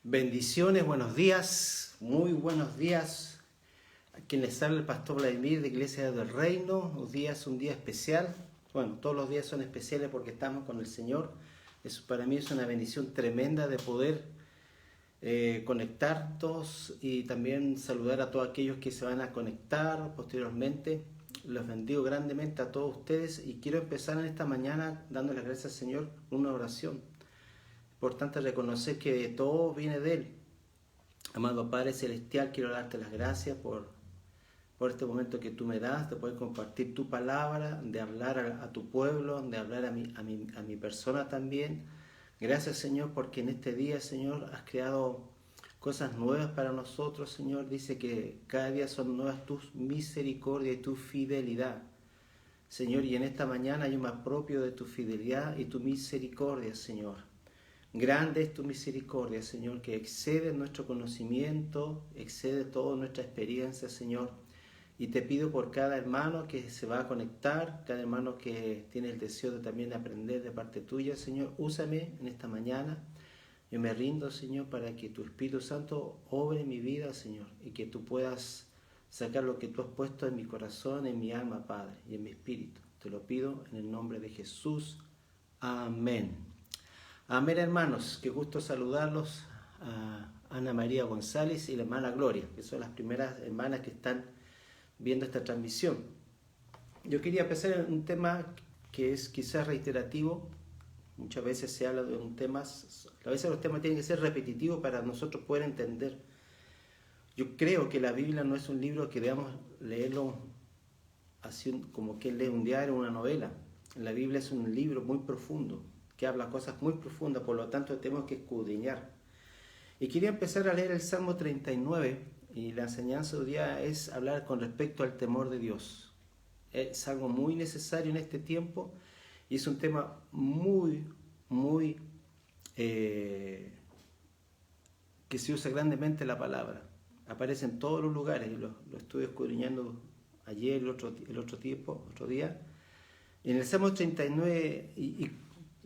Bendiciones, buenos días, muy buenos días. A quien les habla el pastor Vladimir de Iglesia del Reino. Hoy día es un día especial. Bueno, todos los días son especiales porque estamos con el Señor. Eso para mí es una bendición tremenda de poder conectar todos y también saludar a todos aquellos que se van a conectar posteriormente. Los bendigo grandemente a todos ustedes y quiero empezar en esta mañana dando las gracias al Señor con una oración. Importante reconocer que todo viene de Él. Amado Padre Celestial, quiero darte las gracias por este momento que tú me das, de poder compartir tu palabra, de hablar a tu pueblo, de hablar a mi persona también. Gracias, Señor, porque en este día, Señor, has creado cosas nuevas para nosotros, Señor. Dice que cada día son nuevas tus misericordias y tu fidelidad. Señor, y en esta mañana hay un más propio de tu fidelidad y tu misericordia, Señor. Grande es tu misericordia, Señor, que excede nuestro conocimiento, excede toda nuestra experiencia, Señor. Y te pido por cada hermano que se va a conectar, cada hermano que tiene el deseo de también aprender de parte tuya, Señor. Úsame en esta mañana. Yo me rindo, Señor, para que tu Espíritu Santo obre en mi vida, Señor, y que tú puedas sacar lo que tú has puesto en mi corazón, en mi alma, Padre, y en mi espíritu. Te lo pido en el nombre de Jesús. Amén. Amén, hermanos, qué gusto saludarlos a Ana María González y la hermana Gloria, que son las primeras hermanas que están viendo esta transmisión. Yo quería empezar en un tema que es quizás reiterativo. Muchas veces se habla de un tema, a veces los temas tienen que ser repetitivos para nosotros poder entender. Yo creo que la Biblia no es un libro que debamos leerlo así como que lee un diario o una novela. La Biblia es un libro muy profundo, que habla cosas muy profundas, por lo tanto tenemos que escudriñar. Y quería empezar a leer el Salmo 39, y la enseñanza de hoy día es hablar con respecto al temor de Dios. Es algo muy necesario en este tiempo, y es un tema muy que se usa grandemente la palabra. Aparece en todos los lugares, y lo estuve escudriñando ayer, el otro día. En el Salmo 39, y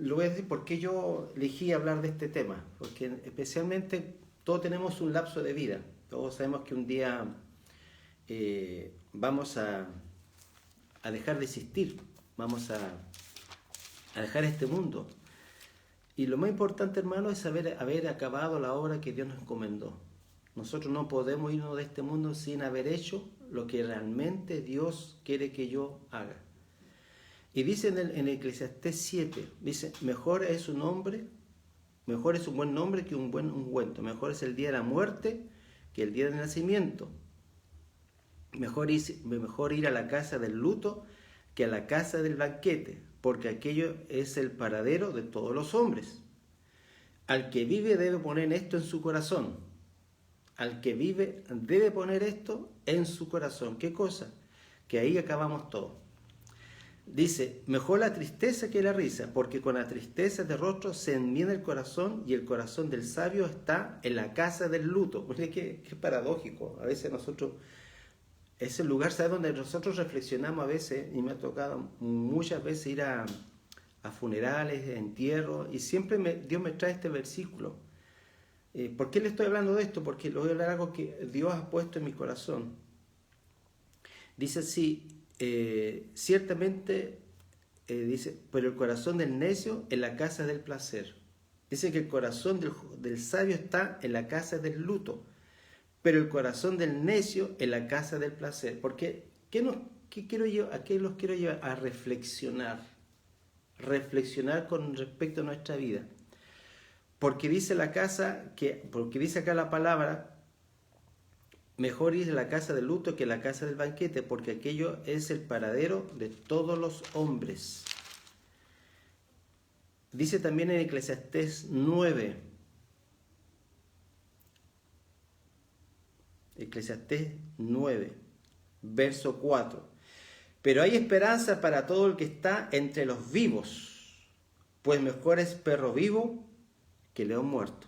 lo voy a decir porque yo elegí hablar de este tema, porque especialmente todos tenemos un lapso de vida, todos sabemos que un día vamos a dejar de existir, vamos a dejar este mundo. Y lo más importante, hermano, es haber acabado la obra que Dios nos encomendó. Nosotros no podemos irnos de este mundo sin haber hecho lo que realmente Dios quiere que yo haga. Y dice en Eclesiastés 7, dice, mejor es un buen nombre que un buen ungüento. Mejor es el día de la muerte que el día del nacimiento. Mejor ir a la casa del luto que a la casa del banquete, porque aquello es el paradero de todos los hombres. Al que vive debe poner esto en su corazón. Al que vive debe poner esto en su corazón. ¿Qué cosa? Que ahí acabamos todo. Dice, mejor la tristeza que la risa, porque con la tristeza de rostro se enmienda el corazón y el corazón del sabio está en la casa del luto. Pues qué paradójico. A veces nosotros, ese lugar, ¿sabes? Donde nosotros reflexionamos a veces, y me ha tocado muchas veces ir a funerales, entierros, y siempre Dios me trae este versículo. ¿Por qué le estoy hablando de esto? Porque le voy a hablar de algo que Dios ha puesto en mi corazón. Dice así, ciertamente, dice, pero el corazón del necio en la casa del placer. Dice que el corazón del sabio está en la casa del luto, pero el corazón del necio en la casa del placer. Porque, ¿qué quiero yo? ¿A qué los quiero llevar? A reflexionar con respecto a nuestra vida. Porque dice porque dice acá la palabra, mejor ir a la casa del luto que a la casa del banquete, porque aquello es el paradero de todos los hombres. Dice también en Eclesiastés 9, verso 4. Pero hay esperanza para todo el que está entre los vivos, pues mejor es perro vivo que león muerto.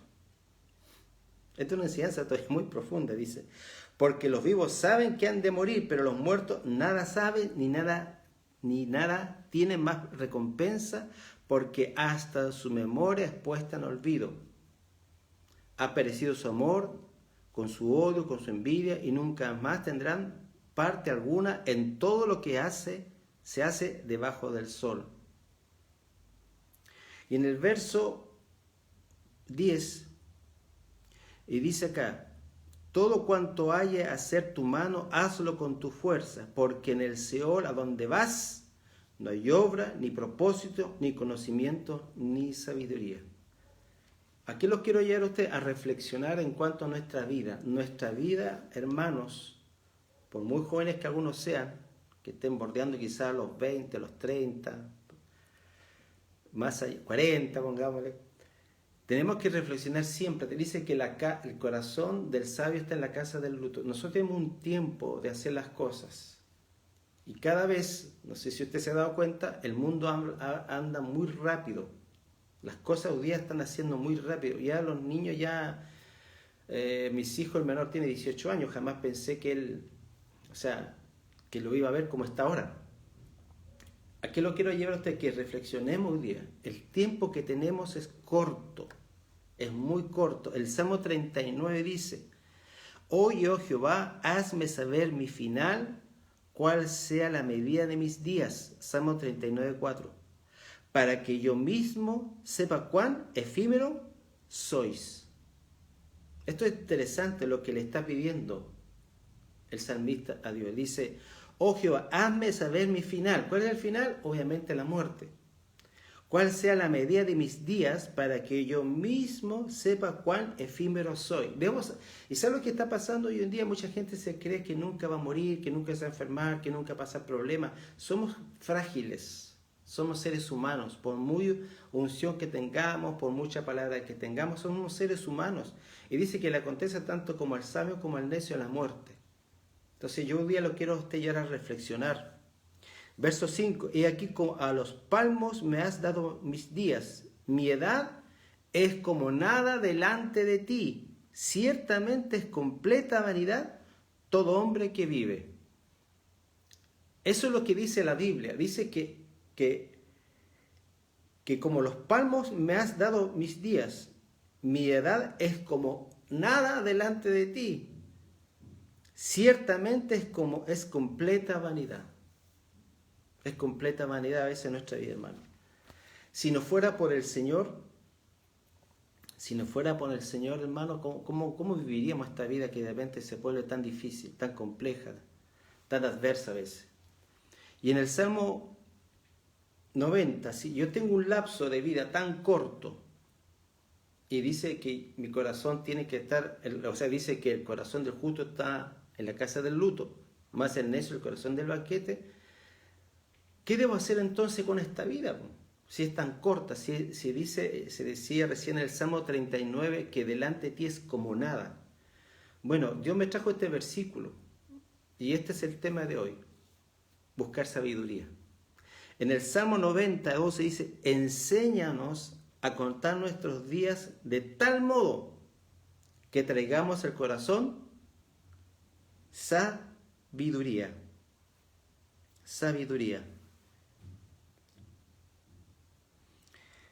Esta es una enseñanza todavía muy profunda, dice. Porque los vivos saben que han de morir, pero los muertos nada saben ni nada tienen más recompensa, porque hasta su memoria es puesta en olvido. Ha perecido su amor con su odio, con su envidia, y nunca más tendrán parte alguna en todo lo que se hace debajo del sol. Y en el verso 10, y dice acá, todo cuanto haya a hacer tu mano, hazlo con tu fuerza, porque en el Seol a donde vas no hay obra, ni propósito, ni conocimiento, ni sabiduría. Aquí los quiero llevar a usted a reflexionar en cuanto a nuestra vida. Nuestra vida, hermanos, por muy jóvenes que algunos sean, que estén bordeando quizás los 20, los 30, más allá, 40, pongámosle, tenemos que reflexionar siempre. Te dice que el corazón del sabio está en la casa del luto. Nosotros tenemos un tiempo de hacer las cosas. Y cada vez, no sé si usted se ha dado cuenta, el mundo anda muy rápido. Las cosas hoy día están haciendo muy rápido. Ya los niños mis hijos, el menor tiene 18 años. Jamás pensé que él, que lo iba a ver como está ahora. ¿A qué lo quiero llevar a usted? Que reflexionemos hoy día. El tiempo que tenemos es corto. Es muy corto. El Salmo 39 dice, oye, oh Jehová, hazme saber mi final, cuál sea la medida de mis días. Salmo 39, 4. Para que yo mismo sepa cuán efímero sois. Esto es interesante lo que le está pidiendo el salmista a Dios. Dice, oh Jehová, hazme saber mi final. ¿Cuál es el final? Obviamente la muerte. Cuál sea la medida de mis días para que yo mismo sepa cuán efímero soy. ¿Y sabe lo que está pasando hoy en día? Mucha gente se cree que nunca va a morir, que nunca se va a enfermar, que nunca va a pasar problemas. Somos frágiles, somos seres humanos. Por muy unción que tengamos, por mucha palabra que tengamos, somos seres humanos. Y dice que le acontece tanto como al sabio como al necio la muerte. Entonces yo hoy día lo quiero a usted llevar a reflexionar. Verso 5, y aquí a los palmos me has dado mis días, mi edad es como nada delante de ti, ciertamente es completa vanidad todo hombre que vive. Eso es lo que dice la Biblia, dice que como los palmos me has dado mis días, mi edad es como nada delante de ti, ciertamente es completa vanidad. Es completa vanidad a veces nuestra vida, hermano. Si no fuera por el Señor, hermano, ¿cómo viviríamos esta vida que de repente se vuelve tan difícil, tan compleja, tan adversa a veces? Y en el Salmo 90, si yo tengo un lapso de vida tan corto, y dice que mi corazón tiene que estar, dice que el corazón del justo está en la casa del luto, más el necio el corazón del banquete. ¿Qué debo hacer entonces con esta vida? Si es tan corta, se decía recién en el Salmo 39 que delante de ti es como nada. Bueno, Dios me trajo este versículo y este es el tema de hoy, buscar sabiduría. En el Salmo 92 se dice, enséñanos a contar nuestros días de tal modo que traigamos al corazón sabiduría. Sabiduría.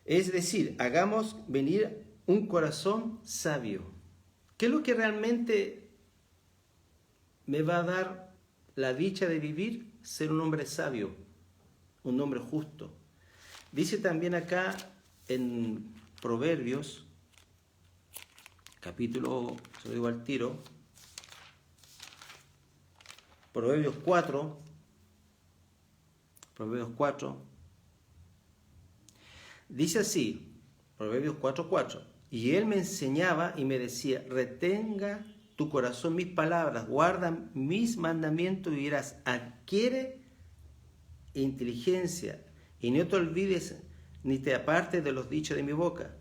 Es decir, hagamos venir un corazón sabio. ¿Qué es lo que realmente me va a dar la dicha de vivir? Ser un hombre sabio, un hombre justo. Dice también acá en Proverbios, capítulo, se lo digo al tiro, Proverbios 4, dice así, Proverbios 4:4, y él me enseñaba y me decía, retenga tu corazón mis palabras, guarda mis mandamientos y dirás, adquiere inteligencia y no te olvides ni te apartes de los dichos de mi boca.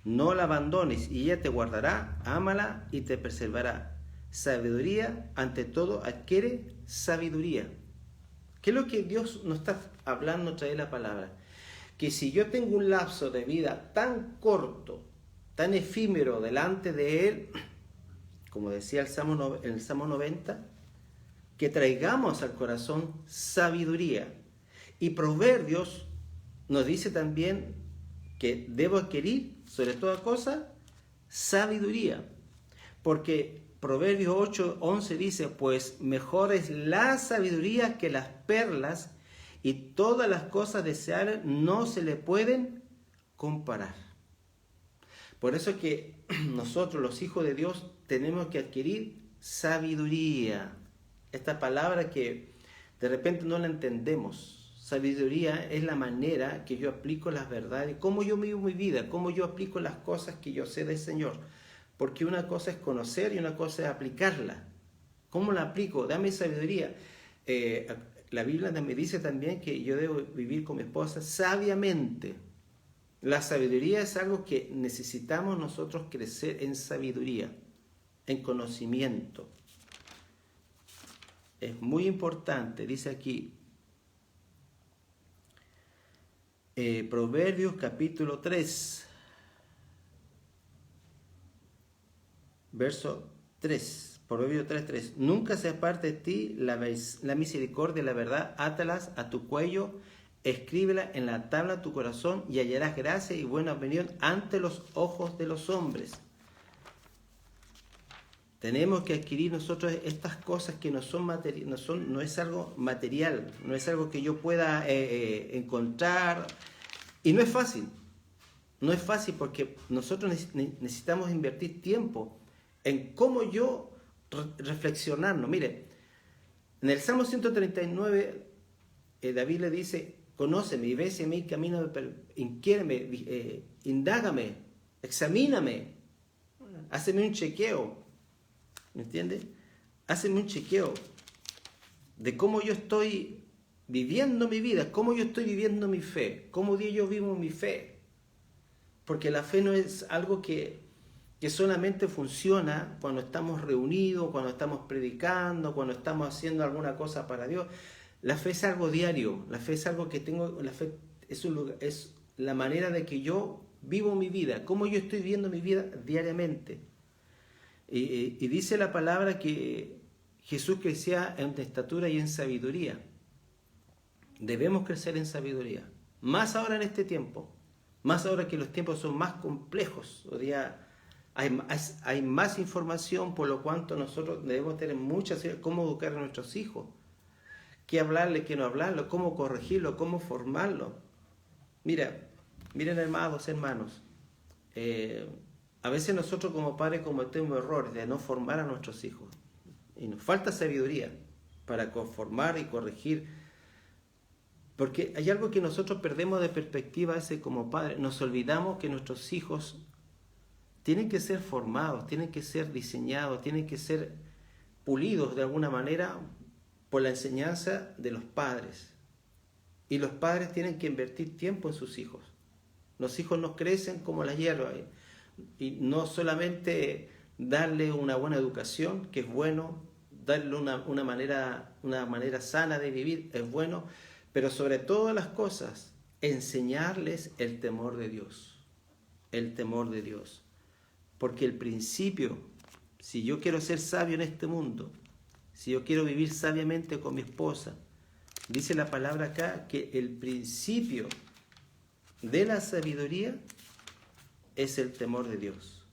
No la abandones y ella te guardará, ámala y te preservará. Sabiduría, ante todo, adquiere sabiduría. ¿Qué es lo que Dios nos está hablando a través de la palabra? Que si yo tengo un lapso de vida tan corto, tan efímero delante de Él, como decía el Salmo 90, que traigamos al corazón sabiduría. Y Proverbios nos dice también que debo adquirir, sobre toda cosa, sabiduría. Porque Proverbios 8:11 dice, pues mejor es la sabiduría que las perlas, y todas las cosas deseables no se le pueden comparar. Por eso es que nosotros, los hijos de Dios, tenemos que adquirir sabiduría. Esta palabra que de repente no la entendemos. Sabiduría es la manera que yo aplico las verdades, cómo yo vivo mi vida, cómo yo aplico las cosas que yo sé del Señor. Porque una cosa es conocer y una cosa es aplicarla. ¿Cómo la aplico? Dame sabiduría. La Biblia me dice también que yo debo vivir con mi esposa sabiamente. La sabiduría es algo que necesitamos nosotros crecer en sabiduría, en conocimiento. Es muy importante, dice aquí, Proverbios capítulo 3, verso 3, Proverbios 3:3. Nunca se aparte de ti la misericordia y la verdad, átalas a tu cuello, escríbela en la tabla de tu corazón, y hallarás gracia y buena opinión ante los ojos de los hombres. Tenemos que adquirir nosotros estas cosas que no es algo material, no es algo que yo pueda encontrar. Y no es fácil. No es fácil porque nosotros necesitamos invertir tiempo en cómo yo reflexionarnos. Mire, en el Salmo 139, David le dice, conóceme y ve si en mi camino, inquiéreme, indágame, examíname, háceme un chequeo. ¿Me entiendes? Háceme un chequeo de cómo yo estoy viviendo mi vida, cómo yo estoy viviendo mi fe, cómo yo vivo mi fe. Porque la fe no es algo que solamente funciona cuando estamos reunidos, cuando estamos predicando, cuando estamos haciendo alguna cosa para Dios. La fe es algo diario, la fe es algo que tengo, la fe es la manera de que yo vivo mi vida, cómo yo estoy viviendo mi vida diariamente. Y dice la palabra que Jesús crecía en estatura y en sabiduría. Debemos crecer en sabiduría. Más ahora en este tiempo. Más ahora que los tiempos son más complejos. Hoy día hay más información, por lo cuanto nosotros debemos tener muchas ideas cómo educar a nuestros hijos. Qué hablarle, qué no hablarlo, cómo corregirlo, cómo formarlo. Miren hermanos. A veces nosotros como padres cometemos errores de no formar a nuestros hijos. Y nos falta sabiduría para formar y corregir. Porque hay algo que nosotros perdemos de perspectiva a veces como padres. Nos olvidamos que nuestros hijos tienen que ser formados, tienen que ser diseñados, tienen que ser pulidos de alguna manera por la enseñanza de los padres. Y los padres tienen que invertir tiempo en sus hijos. Los hijos no crecen como la hierba. Y no solamente darle una buena educación, que es bueno, darle una manera sana de vivir, es bueno, pero sobre todas las cosas, enseñarles el temor de Dios. El temor de Dios. Porque el principio, si yo quiero ser sabio en este mundo, si yo quiero vivir sabiamente con mi esposa, dice la palabra acá que el principio de la sabiduría es el temor de Dios.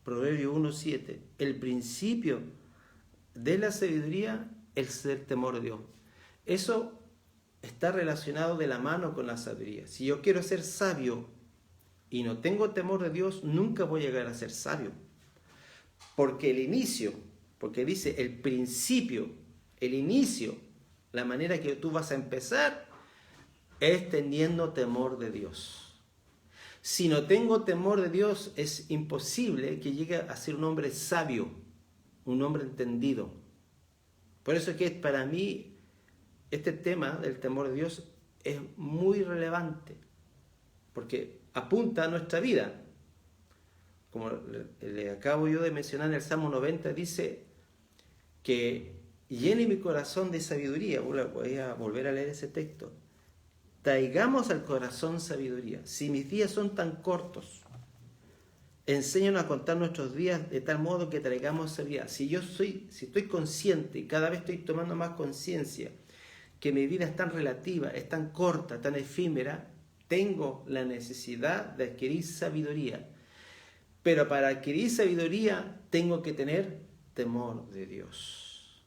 Proverbios 1:7. El principio de la sabiduría es el temor de Dios. Eso está relacionado de la mano con la sabiduría. Si yo quiero ser sabio y no tengo temor de Dios, nunca voy a llegar a ser sabio. Porque porque dice el principio, el inicio, la manera que tú vas a empezar es teniendo temor de Dios. Si no tengo temor de Dios, es imposible que llegue a ser un hombre sabio, un hombre entendido. Por eso es que para mí este tema del temor de Dios es muy relevante, porque apunta a nuestra vida. Como le acabo yo de mencionar en el Salmo 90, dice que llene mi corazón de sabiduría. Voy a volver a leer ese texto. Traigamos al corazón sabiduría. Si mis días son tan cortos, enséñanos a contar nuestros días de tal modo que traigamos sabiduría. Si estoy consciente y cada vez estoy tomando más conciencia que mi vida es tan relativa, es tan corta, tan efímera, tengo la necesidad de adquirir sabiduría. Pero para adquirir sabiduría tengo que tener temor de Dios.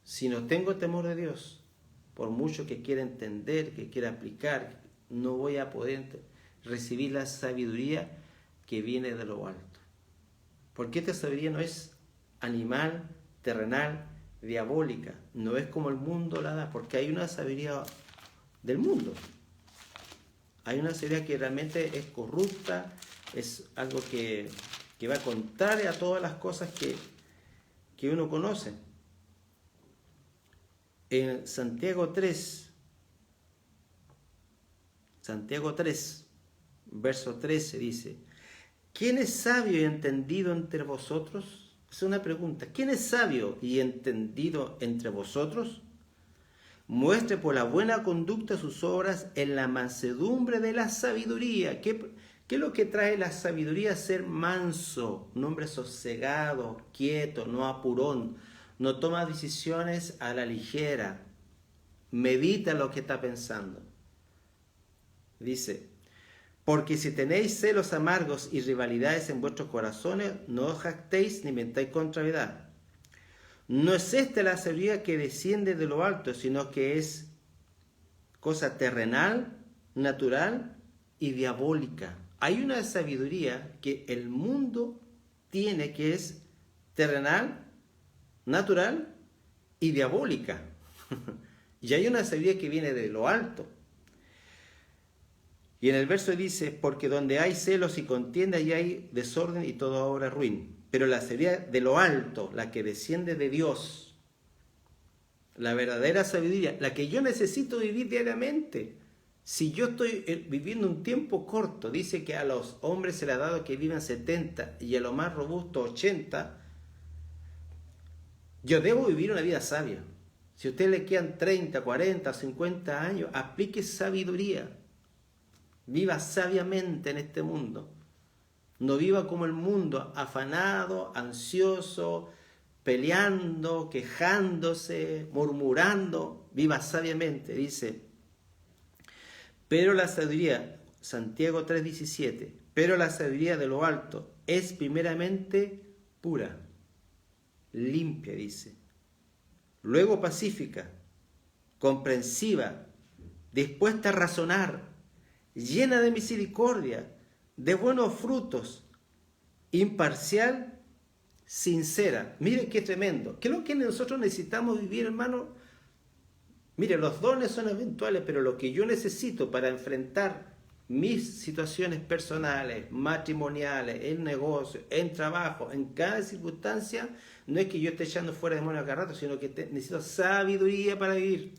Si no tengo temor de Dios, por mucho que quiera entender, que quiera aplicar, no voy a poder recibir la sabiduría que viene de lo alto. Porque esta sabiduría no es animal, terrenal, diabólica. No es como el mundo la da, porque hay una sabiduría del mundo. Hay una sabiduría que realmente es corrupta, es algo que va contraria a todas las cosas que uno conoce. En Santiago 3, verso 13 dice: ¿quién es sabio y entendido entre vosotros? Es una pregunta. ¿Quién es sabio y entendido entre vosotros? Muestre por la buena conducta sus obras en la mansedumbre de la sabiduría. ¿Qué es lo que trae la sabiduría? Ser manso, un hombre sosegado, quieto, no apurón, no toma decisiones a la ligera, medita lo que está pensando. Dice: porque si tenéis celos amargos y rivalidades en vuestros corazones, no os jactéis ni mentáis contrariedad. No es esta la sabiduría que desciende de lo alto, sino que es cosa terrenal, natural y diabólica. Hay una sabiduría que el mundo tiene, que es terrenal, natural y diabólica. Y hay una sabiduría que viene de lo alto. Y en el verso dice: porque donde hay celos y contienda, y hay desorden y toda obra ruin. Pero la sabiduría de lo alto, la que desciende de Dios, la verdadera sabiduría, la que yo necesito vivir diariamente. Si yo estoy viviendo un tiempo corto, dice que a los hombres se les ha dado que vivan 70 y a lo más robusto 80, yo debo vivir una vida sabia. Si a usted le quedan 30, 40, 50 años, aplique sabiduría. Viva sabiamente en este mundo. No viva como el mundo, afanado, ansioso, peleando, quejándose, murmurando. Viva sabiamente, dice. Pero la sabiduría, Santiago 3:17, pero la sabiduría de lo alto es primeramente pura, limpia, dice. Luego pacífica, comprensiva, dispuesta a razonar, llena de misericordia, de buenos frutos, imparcial, sincera. Miren qué tremendo. ¿Qué es lo que nosotros necesitamos vivir, hermano? Mire, los dones son eventuales, pero lo que yo necesito para enfrentar mis situaciones personales, matrimoniales, en negocio, en trabajo, en cada circunstancia, no es que yo esté echando fuera demonios cada rato, sino que necesito sabiduría para vivir.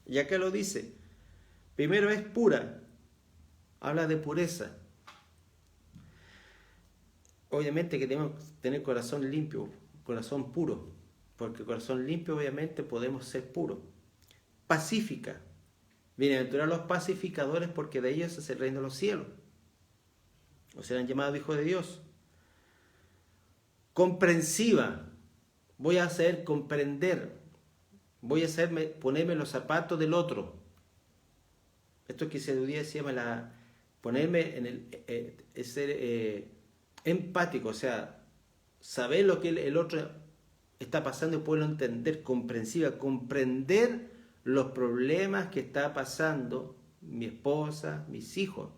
Y acá lo dice. Primero es pura. Habla de pureza. Obviamente que tenemos que tener corazón limpio, corazón puro, porque corazón limpio obviamente podemos ser puros. Pacífica. Bienaventurados los pacificadores, porque de ellos es el reino de los cielos. O serán llamados hijos de Dios. Comprensiva. Voy a saber comprender. Voy a saber ponerme en los zapatos del otro. Esto que sabiduría se llama ponerme en ser empático, o sea, saber lo que el otro está pasando y poderlo entender, comprensiva, comprender los problemas que está pasando mi esposa, mis hijos.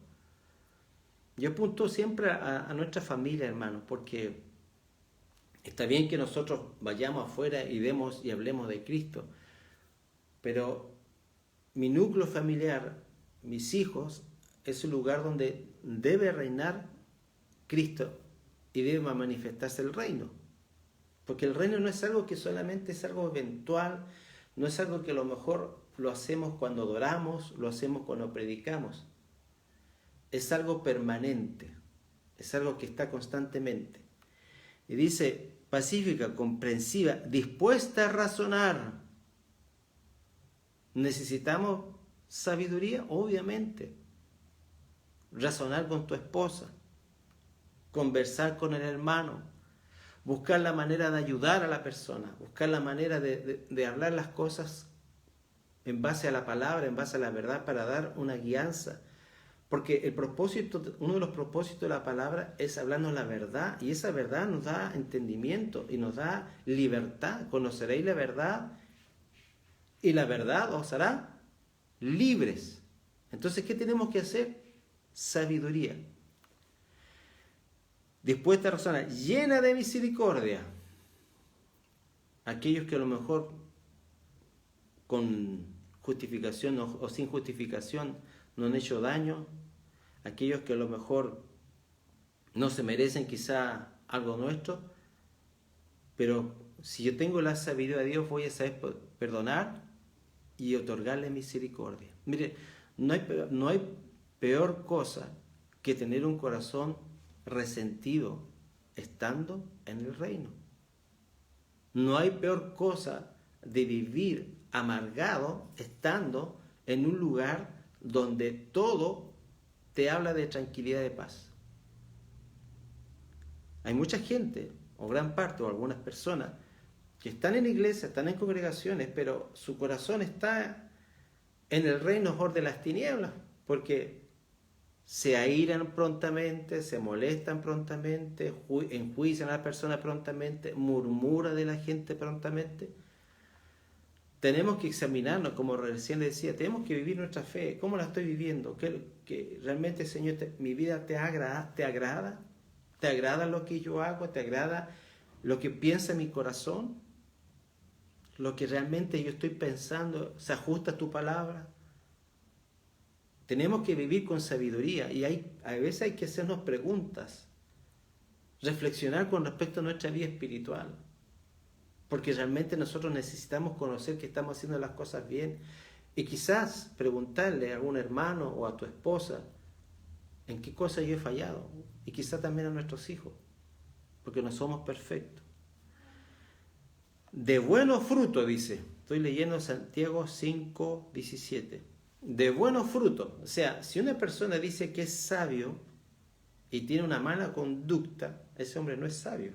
Yo apunto siempre a nuestra familia, hermanos, porque está bien que nosotros vayamos afuera y demos y hablemos de Cristo, pero mi núcleo familiar, mis hijos, es un lugar donde debe reinar Cristo y debe manifestarse el reino. Porque el reino no es algo que solamente es algo eventual, no es algo que a lo mejor lo hacemos cuando adoramos, lo hacemos cuando predicamos. Es algo permanente, es algo que está constantemente. Y dice, pacífica, comprensiva, dispuesta a razonar. ¿Necesitamos sabiduría? Obviamente. Razonar con tu esposa, conversar con el hermano, buscar la manera de ayudar a la persona, buscar la manera de hablar las cosas en base a la palabra, en base a la verdad, para dar una guianza, Porque el propósito, uno de los propósitos de la palabra es hablarnos la verdad, y esa verdad nos da entendimiento y nos da libertad. Conoceréis la verdad y la verdad os hará libres. Entonces, ¿qué tenemos que hacer? Sabiduría. Dispuesta a razonar, llena de misericordia. Aquellos que a lo mejor con justificación o sin justificación no han hecho daño, aquellos que a lo mejor no se merecen quizá algo nuestro, pero si yo tengo la sabiduría de Dios, voy a saber perdonar y otorgarle misericordia. Mire, no hay peor cosa que tener un corazón resentido estando en el reino. No hay peor cosa de vivir amargado estando en un lugar donde todo te habla de tranquilidad y de paz. Hay mucha gente, o gran parte, o algunas personas, que están en iglesia, están en congregaciones, pero su corazón está en el reino mejor de las tinieblas, porque se airan prontamente, se molestan prontamente, enjuician a la persona prontamente, murmuran de la gente prontamente. Tenemos que examinarnos, como recién le decía, tenemos que vivir nuestra fe. ¿Cómo la estoy viviendo? ¿Que realmente, Señor, mi vida te agrada? ¿Te agrada? ¿Te agrada lo que yo hago? ¿Te agrada lo que piensa mi corazón? ¿Lo que realmente yo estoy pensando se ajusta a tu palabra? Tenemos que vivir con sabiduría y a veces hay que hacernos preguntas, reflexionar con respecto a nuestra vida espiritual, porque realmente nosotros necesitamos conocer que estamos haciendo las cosas bien y quizás preguntarle a algún hermano o a tu esposa en qué cosa yo he fallado, y quizás también a nuestros hijos, porque no somos perfectos. De buenos frutos, dice, estoy leyendo Santiago 5:17. De buenos frutos, o sea, si una persona dice que es sabio y tiene una mala conducta, ese hombre no es sabio.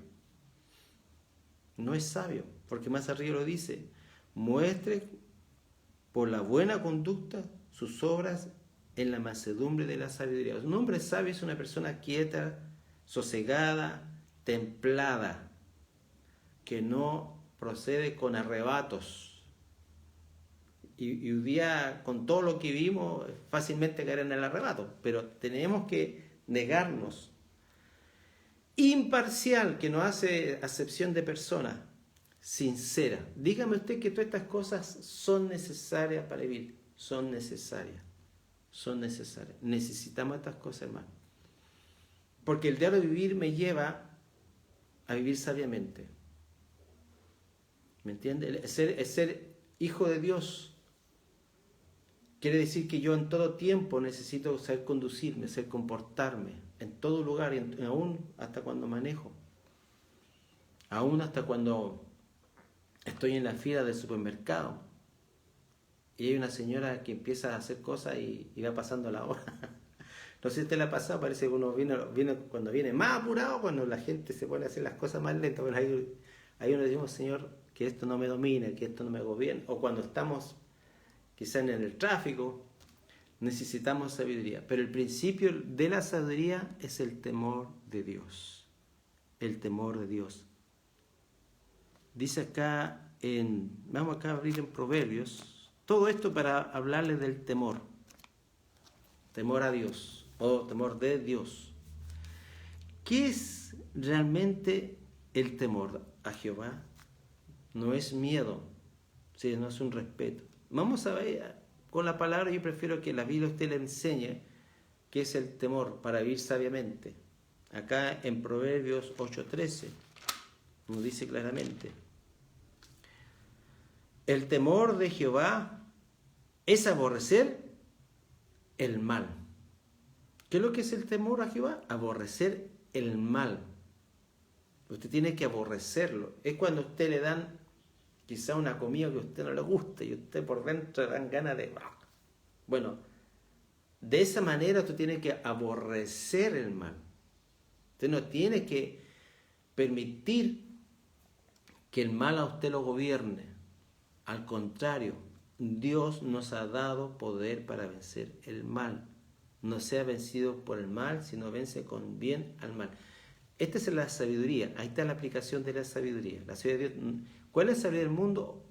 No es sabio, porque más arriba lo dice, muestre por la buena conducta sus obras en la mansedumbre de la sabiduría. Un hombre sabio es una persona quieta, sosegada, templada, que no procede con arrebatos. Y un día, con todo lo que vimos, fácilmente caer en el arrebato, pero tenemos que negarnos. Imparcial, que no hace acepción de persona, sincera. Dígame usted que todas estas cosas son necesarias para vivir. Son necesarias. Son necesarias. Necesitamos estas cosas, hermano. Porque el diario vivir me lleva a vivir sabiamente. ¿Me entiende? El ser hijo de Dios quiere decir que yo en todo tiempo necesito saber conducirme, saber comportarme, en todo lugar, y aún hasta cuando manejo, aún hasta cuando estoy en la fila del supermercado y hay una señora que empieza a hacer cosas y va pasando la hora. No sé si te la ha pasado, parece que uno viene cuando viene más apurado, cuando la gente se pone a hacer las cosas más lentas. Bueno, ahí uno decimos, Señor, que esto no me domine, que esto no me gobierne. O cuando estamos quizás en el tráfico, necesitamos sabiduría. Pero el principio de la sabiduría es el temor de Dios. El temor de Dios. Dice acá, vamos acá a abrir en Proverbios, todo esto para hablarles del temor. Temor a Dios, o temor de Dios. ¿Qué es realmente el temor a Jehová? No es miedo, ¿sí? No es un respeto. Vamos a ver, con la palabra yo prefiero que la Biblia usted le enseñe qué es el temor para vivir sabiamente. Acá en Proverbios 8:13 nos dice claramente, el temor de Jehová es aborrecer el mal. ¿Qué es lo que es el temor a Jehová? Aborrecer el mal. Usted tiene que aborrecerlo. Es cuando a usted le dan quizá una comida que a usted no le gusta y usted por dentro le dan ganas de... Bueno, de esa manera usted tiene que aborrecer el mal. Usted no tiene que permitir que el mal a usted lo gobierne. Al contrario, Dios nos ha dado poder para vencer el mal. no sea vencido por el mal, sino vence con bien al mal. Esta es la sabiduría, ahí está la aplicación de la sabiduría. La sabiduría de Dios. ¿Cuál es la sabiduría del mundo?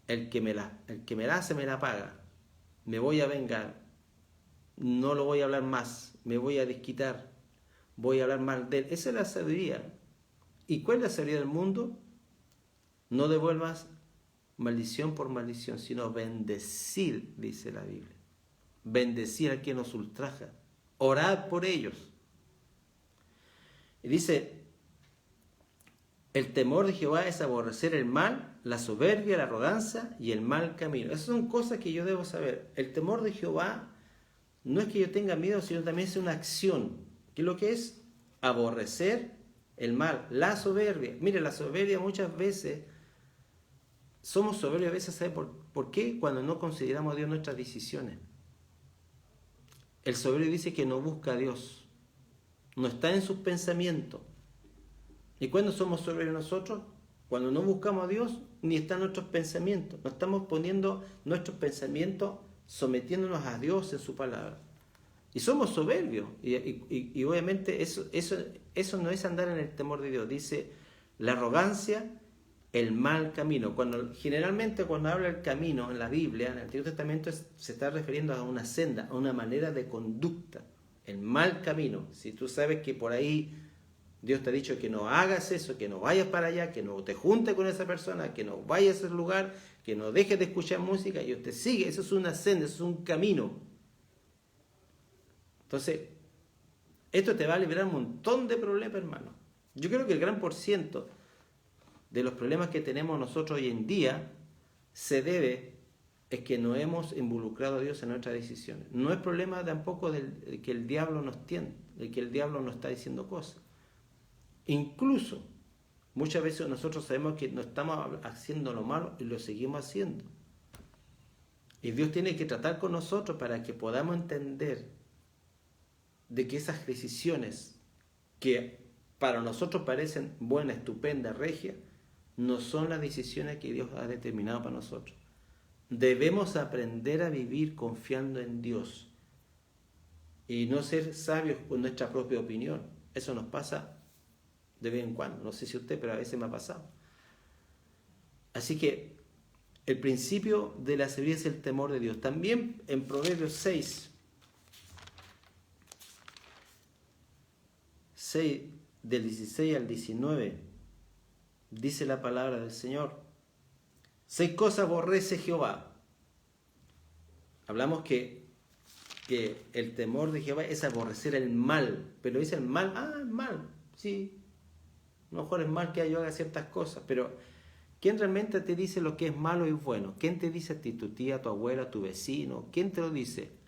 El que me la hace me la paga. Me voy a vengar, no lo voy a hablar más, me voy a desquitar, voy a hablar mal de él. Esa es la sabiduría. ¿Y cuál es la sabiduría del mundo? No devuelvas maldición por maldición, sino bendecir, dice la Biblia. Bendecir a quien nos ultraja. Orad por ellos. Y dice, el temor de Jehová es aborrecer el mal, la soberbia, la arrogancia y el mal camino. Esas son cosas que yo debo saber. El temor de Jehová no es que yo tenga miedo, sino también es una acción. ¿Qué es lo que es? Aborrecer el mal, la soberbia. Mire, la soberbia muchas veces, somos soberbios a veces, ¿sabe por qué? Cuando no consideramos a Dios nuestras decisiones. El soberbio dice que no busca a Dios, no está en sus pensamientos. ¿Y cuándo somos soberbios nosotros? Cuando no buscamos a Dios, ni están nuestros pensamientos. No estamos poniendo nuestros pensamientos, sometiéndonos a Dios en su palabra. Y somos soberbios. Y obviamente eso no es andar en el temor de Dios. Dice la arrogancia, el mal camino. Generalmente cuando habla el camino en la Biblia, en el Antiguo Testamento, se está refiriendo a una senda, a una manera de conducta. El mal camino. Si tú sabes que por ahí Dios te ha dicho que no hagas eso, que no vayas para allá, que no te juntes con esa persona, que no vayas a ese lugar, que no dejes de escuchar música, y usted sigue. Eso es una senda, eso es un camino. Entonces, esto te va a liberar un montón de problemas, hermano. Yo creo que el gran porciento de los problemas que tenemos nosotros hoy en día es que no hemos involucrado a Dios en nuestras decisiones. No es problema tampoco de que el diablo nos tiente, de que el diablo nos está diciendo cosas. Incluso, muchas veces nosotros sabemos que no estamos haciendo lo malo y lo seguimos haciendo. Y Dios tiene que tratar con nosotros para que podamos entender de que esas decisiones que para nosotros parecen buenas, estupendas, regias, no son las decisiones que Dios ha determinado para nosotros. Debemos aprender a vivir confiando en Dios y no ser sabios con nuestra propia opinión. Eso nos pasa de vez en cuando. No sé si usted, pero a veces me ha pasado. Así que el principio de la sabiduría es el temor de Dios. También en Proverbios 6, del 16 al 19, dice la palabra del Señor: 6 cosas aborrece Jehová. Hablamos que el temor de Jehová es aborrecer el mal, pero dice el mal, el mal, sí, a lo mejor es mal que yo haga ciertas cosas, pero ¿quién realmente te dice lo que es malo y bueno? ¿Quién te dice a ti? ¿Tu tía, tu abuela, tu vecino? ¿Quién te lo dice?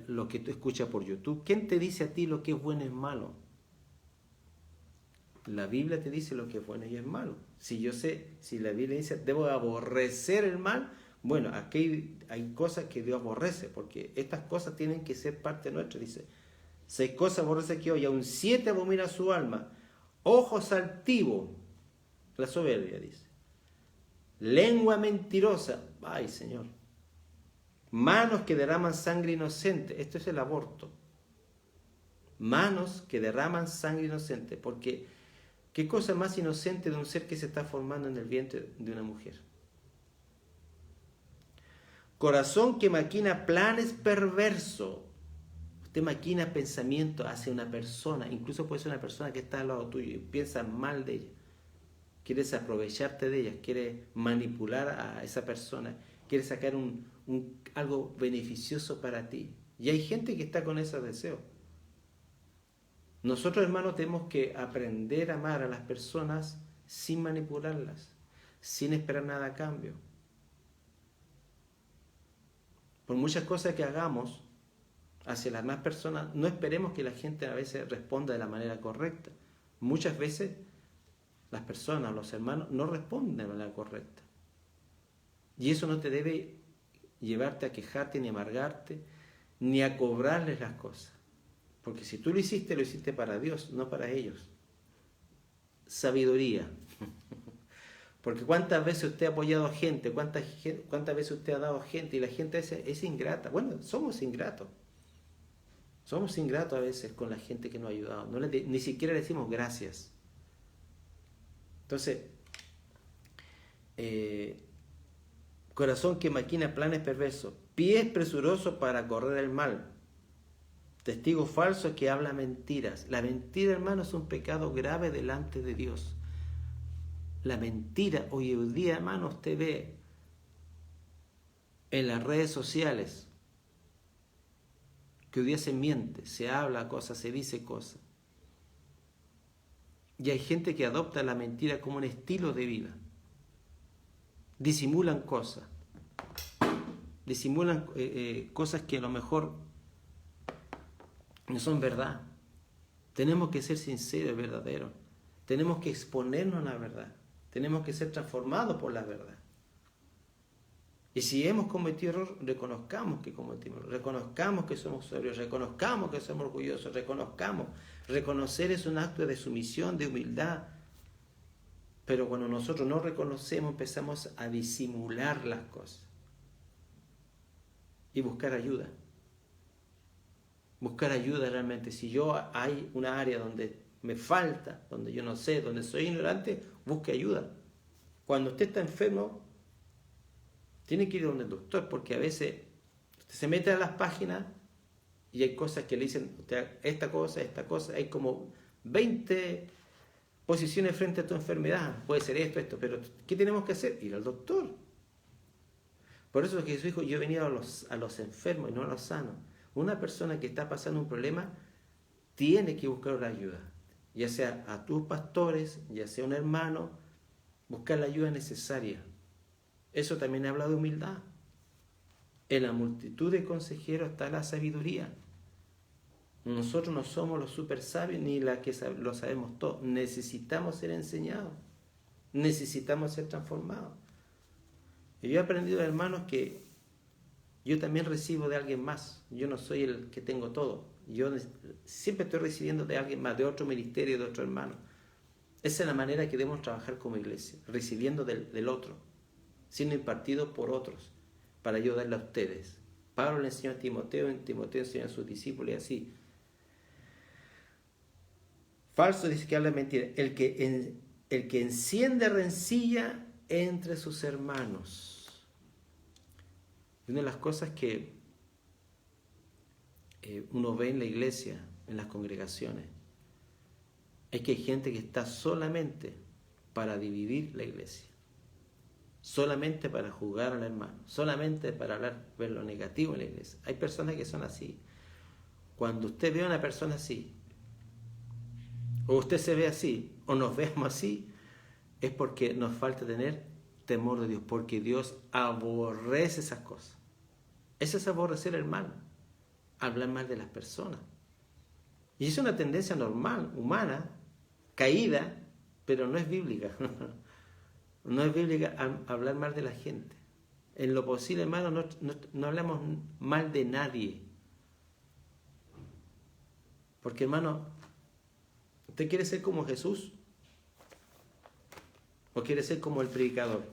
Lo que tú escuchas por YouTube. ¿Quién te dice a ti lo que es bueno y malo? La Biblia te dice lo que es bueno y es malo. Si yo sé, si la Biblia dice debo aborrecer el mal, bueno, aquí hay cosas que Dios aborrece, porque estas cosas tienen que ser parte nuestra. Dice, 6 cosas aborrece que hoy, aun 7 abomina su alma. Ojos altivos, la soberbia, dice. Lengua mentirosa, ay Señor. Manos que derraman sangre inocente, esto es el aborto. Manos que derraman sangre inocente, porque ¿qué cosa más inocente de un ser que se está formando en el vientre de una mujer? Corazón que maquina planes perversos. Usted maquina pensamientos hacia una persona, incluso puede ser una persona que está al lado tuyo y piensa mal de ella. Quieres aprovecharte de ella, quieres manipular a esa persona, quieres sacar algo beneficioso para ti. Y hay gente que está con esos deseos. Nosotros, hermanos, tenemos que aprender a amar a las personas sin manipularlas, sin esperar nada a cambio. Por muchas cosas que hagamos hacia las demás personas, no esperemos que la gente a veces responda de la manera correcta. Muchas veces las personas, los hermanos, no responden de la manera correcta. Y eso no te debe llevarte a quejarte, ni amargarte, ni a cobrarles las cosas. Porque si tú lo hiciste para Dios, no para ellos. Sabiduría. Porque cuántas veces usted ha apoyado a gente, cuántas veces usted ha dado a gente y la gente es ingrata. Bueno, somos ingratos. Somos ingratos a veces con la gente que nos ha ayudado. Ni siquiera le decimos gracias. Entonces, corazón que maquina planes perversos, pies presurosos para correr el mal, testigo falso que habla mentiras. La mentira, hermano, es un pecado grave delante de Dios. La mentira, hoy en día, hermano, usted ve en las redes sociales que hoy día se miente, se habla cosas, se dice cosas. Y hay gente que adopta la mentira como un estilo de vida. Disimulan cosas. Disimulan cosas que a lo mejor no son verdad. Tenemos que ser sinceros y verdaderos. Tenemos que exponernos a la verdad. Tenemos que ser transformados por la verdad. Y si hemos cometido error, reconozcamos que cometimos, reconozcamos que somos sobrios, reconozcamos que somos orgullosos, reconozcamos. Reconocer es un acto de sumisión, de humildad. Pero cuando nosotros no reconocemos, empezamos a disimular las cosas. Y buscar ayuda. Buscar ayuda realmente. Si hay una área donde me falta, donde yo no sé, donde soy ignorante, busque ayuda. Cuando usted está enfermo, tiene que ir donde el doctor, porque a veces usted se mete a las páginas y hay cosas que le dicen, esta cosa, hay como 20 posiciones frente a tu enfermedad. Puede ser esto, pero ¿qué tenemos que hacer? Ir al doctor. Por eso es que Jesús dijo, yo he venido a los enfermos y no a los sanos. Una persona que está pasando un problema tiene que buscar la ayuda, ya sea a tus pastores, ya sea un hermano, buscar la ayuda necesaria. Eso también habla de humildad. En la multitud de consejeros está la sabiduría. Nosotros no somos los super sabios ni la que lo sabemos todo. Necesitamos ser enseñados. Necesitamos ser transformados. Y yo he aprendido, hermanos, que yo también recibo de alguien más. Yo no soy el que tengo todo. Yo siempre estoy recibiendo de alguien más, de otro ministerio, de otro hermano. Esa es la manera que debemos trabajar como iglesia, recibiendo del otro, siendo impartido por otros, para ayudarle a ustedes. Pablo le enseñó a Timoteo, en Timoteo enseñó a sus discípulos y así. Falso dice que habla mentira. El que enciende rencilla entre sus hermanos. Y una de las cosas que uno ve en la iglesia, en las congregaciones, es que hay gente que está solamente para dividir la iglesia, solamente para juzgar al hermano, solamente para ver lo negativo en la iglesia. Hay personas que son así. Cuando usted ve a una persona así, o usted se ve así, o nos vemos así, es porque nos falta tener temor de Dios, porque Dios aborrece esas cosas. Eso es aborrecer al mal, hablar mal de las personas. Y es una tendencia normal, humana, caída, pero no es bíblica. No es bíblica hablar mal de la gente. En lo posible, hermano, no hablamos mal de nadie. Porque, hermano, ¿usted quiere ser como Jesús? ¿O quiere ser como el predicador?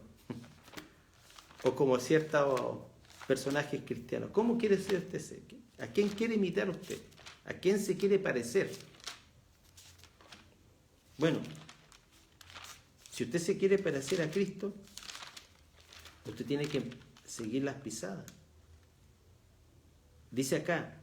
¿O como ciertos personajes cristianos? ¿Cómo quiere ser usted? ¿A quién quiere imitar usted? ¿A quién se quiere parecer? Bueno, si usted se quiere parecer a Cristo, usted tiene que seguir las pisadas. Dice acá,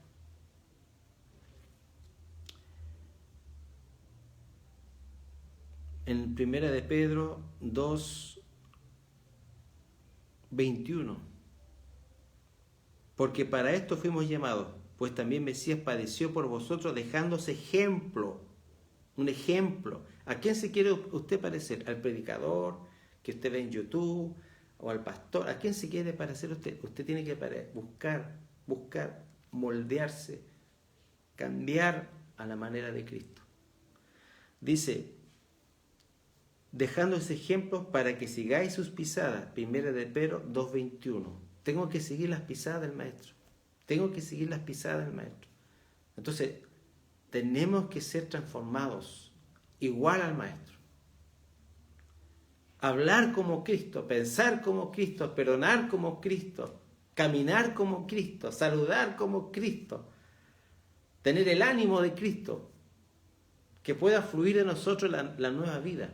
en 1 de Pedro 2:21, porque para esto fuimos llamados, pues también Mesías padeció por vosotros, dejándose ejemplo, un ejemplo. ¿A quién se quiere usted parecer? ¿Al predicador que usted ve en YouTube? ¿O al pastor? ¿A quién se quiere parecer usted? Usted tiene que buscar, moldearse, cambiar a la manera de Cristo. Dice, dejando ese ejemplo para que sigáis sus pisadas. 1 de Pedro 2:21. Tengo que seguir las pisadas del Maestro. Tengo que seguir las pisadas del Maestro. Entonces, tenemos que ser transformados igual al Maestro. hablar como Cristo, pensar como Cristo, perdonar como Cristo, caminar como Cristo, saludar como Cristo, tener el ánimo de Cristo, que pueda fluir en nosotros la nueva vida,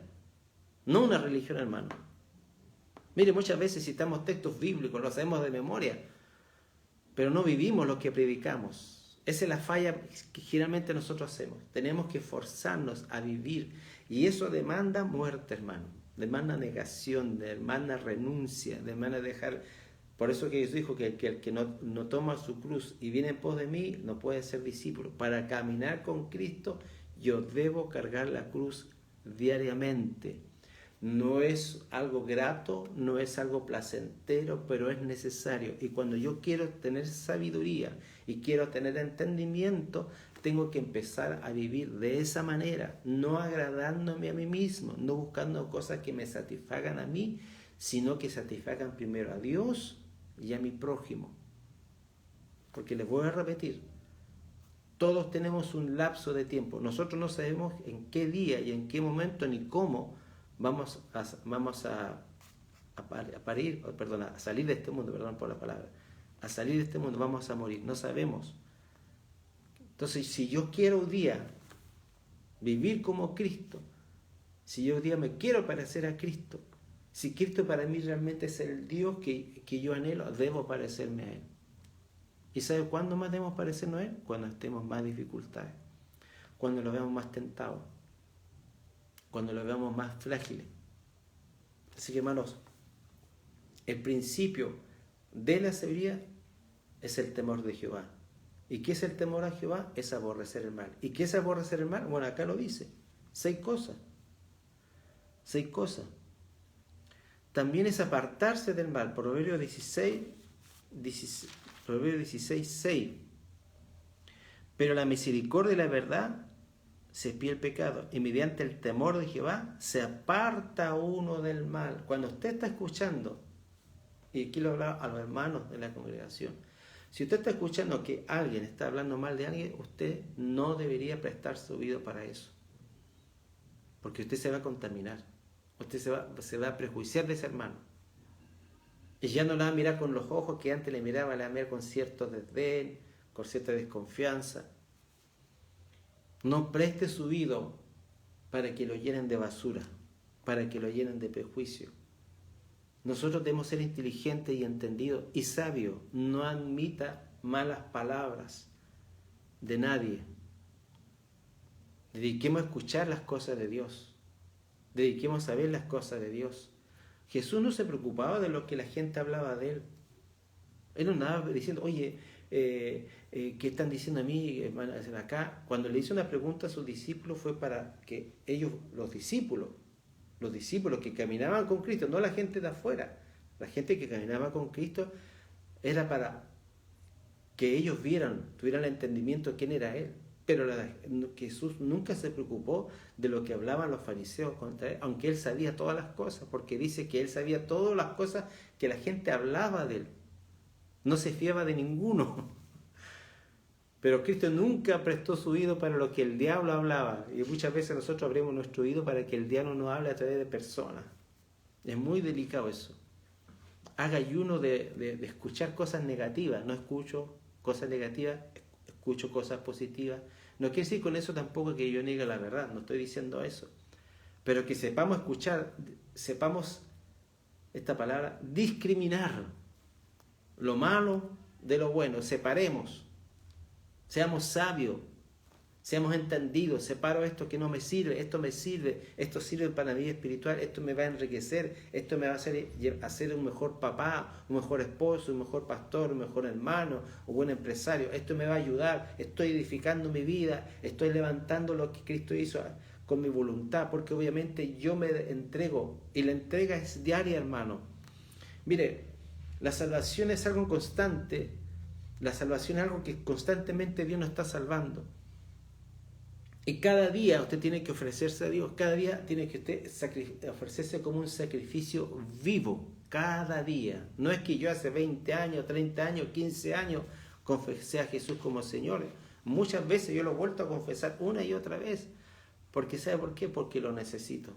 no una religión, hermano. Mire, muchas veces citamos textos bíblicos, los sabemos de memoria, pero no vivimos lo que predicamos. Esa es la falla que generalmente nosotros hacemos. Tenemos que forzarnos a vivir, y eso demanda muerte, hermano. Demanda negación, demanda renuncia, demanda dejar. Por eso que Jesús dijo que el que no toma su cruz y viene en pos de mí no puede ser discípulo. Para caminar con Cristo yo debo cargar la cruz diariamente. No es algo grato, no es algo placentero, pero es necesario. Y cuando yo quiero tener sabiduría y quiero tener entendimiento, tengo que empezar a vivir de esa manera, no agradándome a mí mismo, no buscando cosas que me satisfagan a mí, sino que satisfagan primero a Dios y a mi prójimo. Porque les voy a repetir, todos tenemos un lapso de tiempo. Nosotros no sabemos en qué día y en qué momento ni cómo vamos a salir de este mundo, perdón por la palabra, a salir de este mundo, vamos a morir, no sabemos. Entonces, si yo quiero un día vivir como Cristo, si yo un día me quiero parecer a Cristo, si Cristo para mí realmente es el Dios que yo anhelo, debo parecerme a Él. ¿Y sabe cuándo más debemos parecernos a Él? Cuando estemos más dificultades, cuando lo veamos más tentados, cuando lo veamos más frágiles. Así que, hermanos, el principio de la sabiduría es el temor de Jehová. ¿Y qué es el temor a Jehová? Es aborrecer el mal. ¿Y qué es aborrecer el mal? Bueno, acá lo dice. 6 cosas. 6 cosas. También es apartarse del mal. Proverbios 16, 6. Pero la misericordia y la verdad se expía el pecado, y mediante el temor de Jehová se aparta uno del mal. Cuando usted está escuchando, y aquí lo hablaba a los hermanos de la congregación, si usted está escuchando que alguien está hablando mal de alguien, usted no debería prestar su oído para eso, porque usted se va a contaminar, usted se va a prejuiciar de ese hermano, y ya no la va a mirar con los ojos que antes le miraba, la va a mirar con cierto desdén, con cierta desconfianza. No preste su oído para que lo llenen de basura, para que lo llenen de prejuicio. Nosotros debemos ser inteligentes y entendidos y sabios. No admita malas palabras de nadie. Dediquemos a escuchar las cosas de Dios. Dediquemos a ver las cosas de Dios. Jesús no se preocupaba de lo que la gente hablaba de Él. Él no andaba diciendo, oye, ¿qué están diciendo a mí acá? Cuando le hizo una pregunta a sus discípulos fue para que ellos, los discípulos que caminaban con Cristo, no la gente de afuera, la gente que caminaba con Cristo era para que ellos tuvieran el entendimiento de quién era Él. Pero Jesús nunca se preocupó de lo que hablaban los fariseos contra Él, aunque Él sabía todas las cosas, porque dice que Él sabía todas las cosas que la gente hablaba de Él. No se fiaba de ninguno. Pero Cristo nunca prestó su oído para lo que el diablo hablaba. Y muchas veces nosotros abrimos nuestro oído para que el diablo no hable a través de personas. Es muy delicado eso. Haga ayuno de escuchar cosas negativas. No escucho cosas negativas, escucho cosas positivas. No quiere decir con eso tampoco que yo niegue la verdad. No estoy diciendo eso. Pero que sepamos escuchar, sepamos esta palabra, discriminar lo malo de lo bueno. Separemos. Seamos sabios, seamos entendidos. Separo esto que no me sirve, esto me sirve, esto sirve para la vida espiritual, esto me va a enriquecer, esto me va a hacer un mejor papá, un mejor esposo, un mejor pastor, un mejor hermano, un buen empresario. Esto me va a ayudar, estoy edificando mi vida, estoy levantando lo que Cristo hizo con mi voluntad, porque obviamente yo me entrego, y la entrega es diaria, hermano. Mire, la salvación es algo constante. La salvación es algo que constantemente Dios nos está salvando. Y cada día usted tiene que ofrecerse a Dios. Cada día tiene que usted ofrecerse como un sacrificio vivo. Cada día. No es que yo hace 20 años, 30 años, 15 años confesé a Jesús como Señor. Muchas veces yo lo he vuelto a confesar una y otra vez. Porque ¿sabe por qué? Porque lo necesito.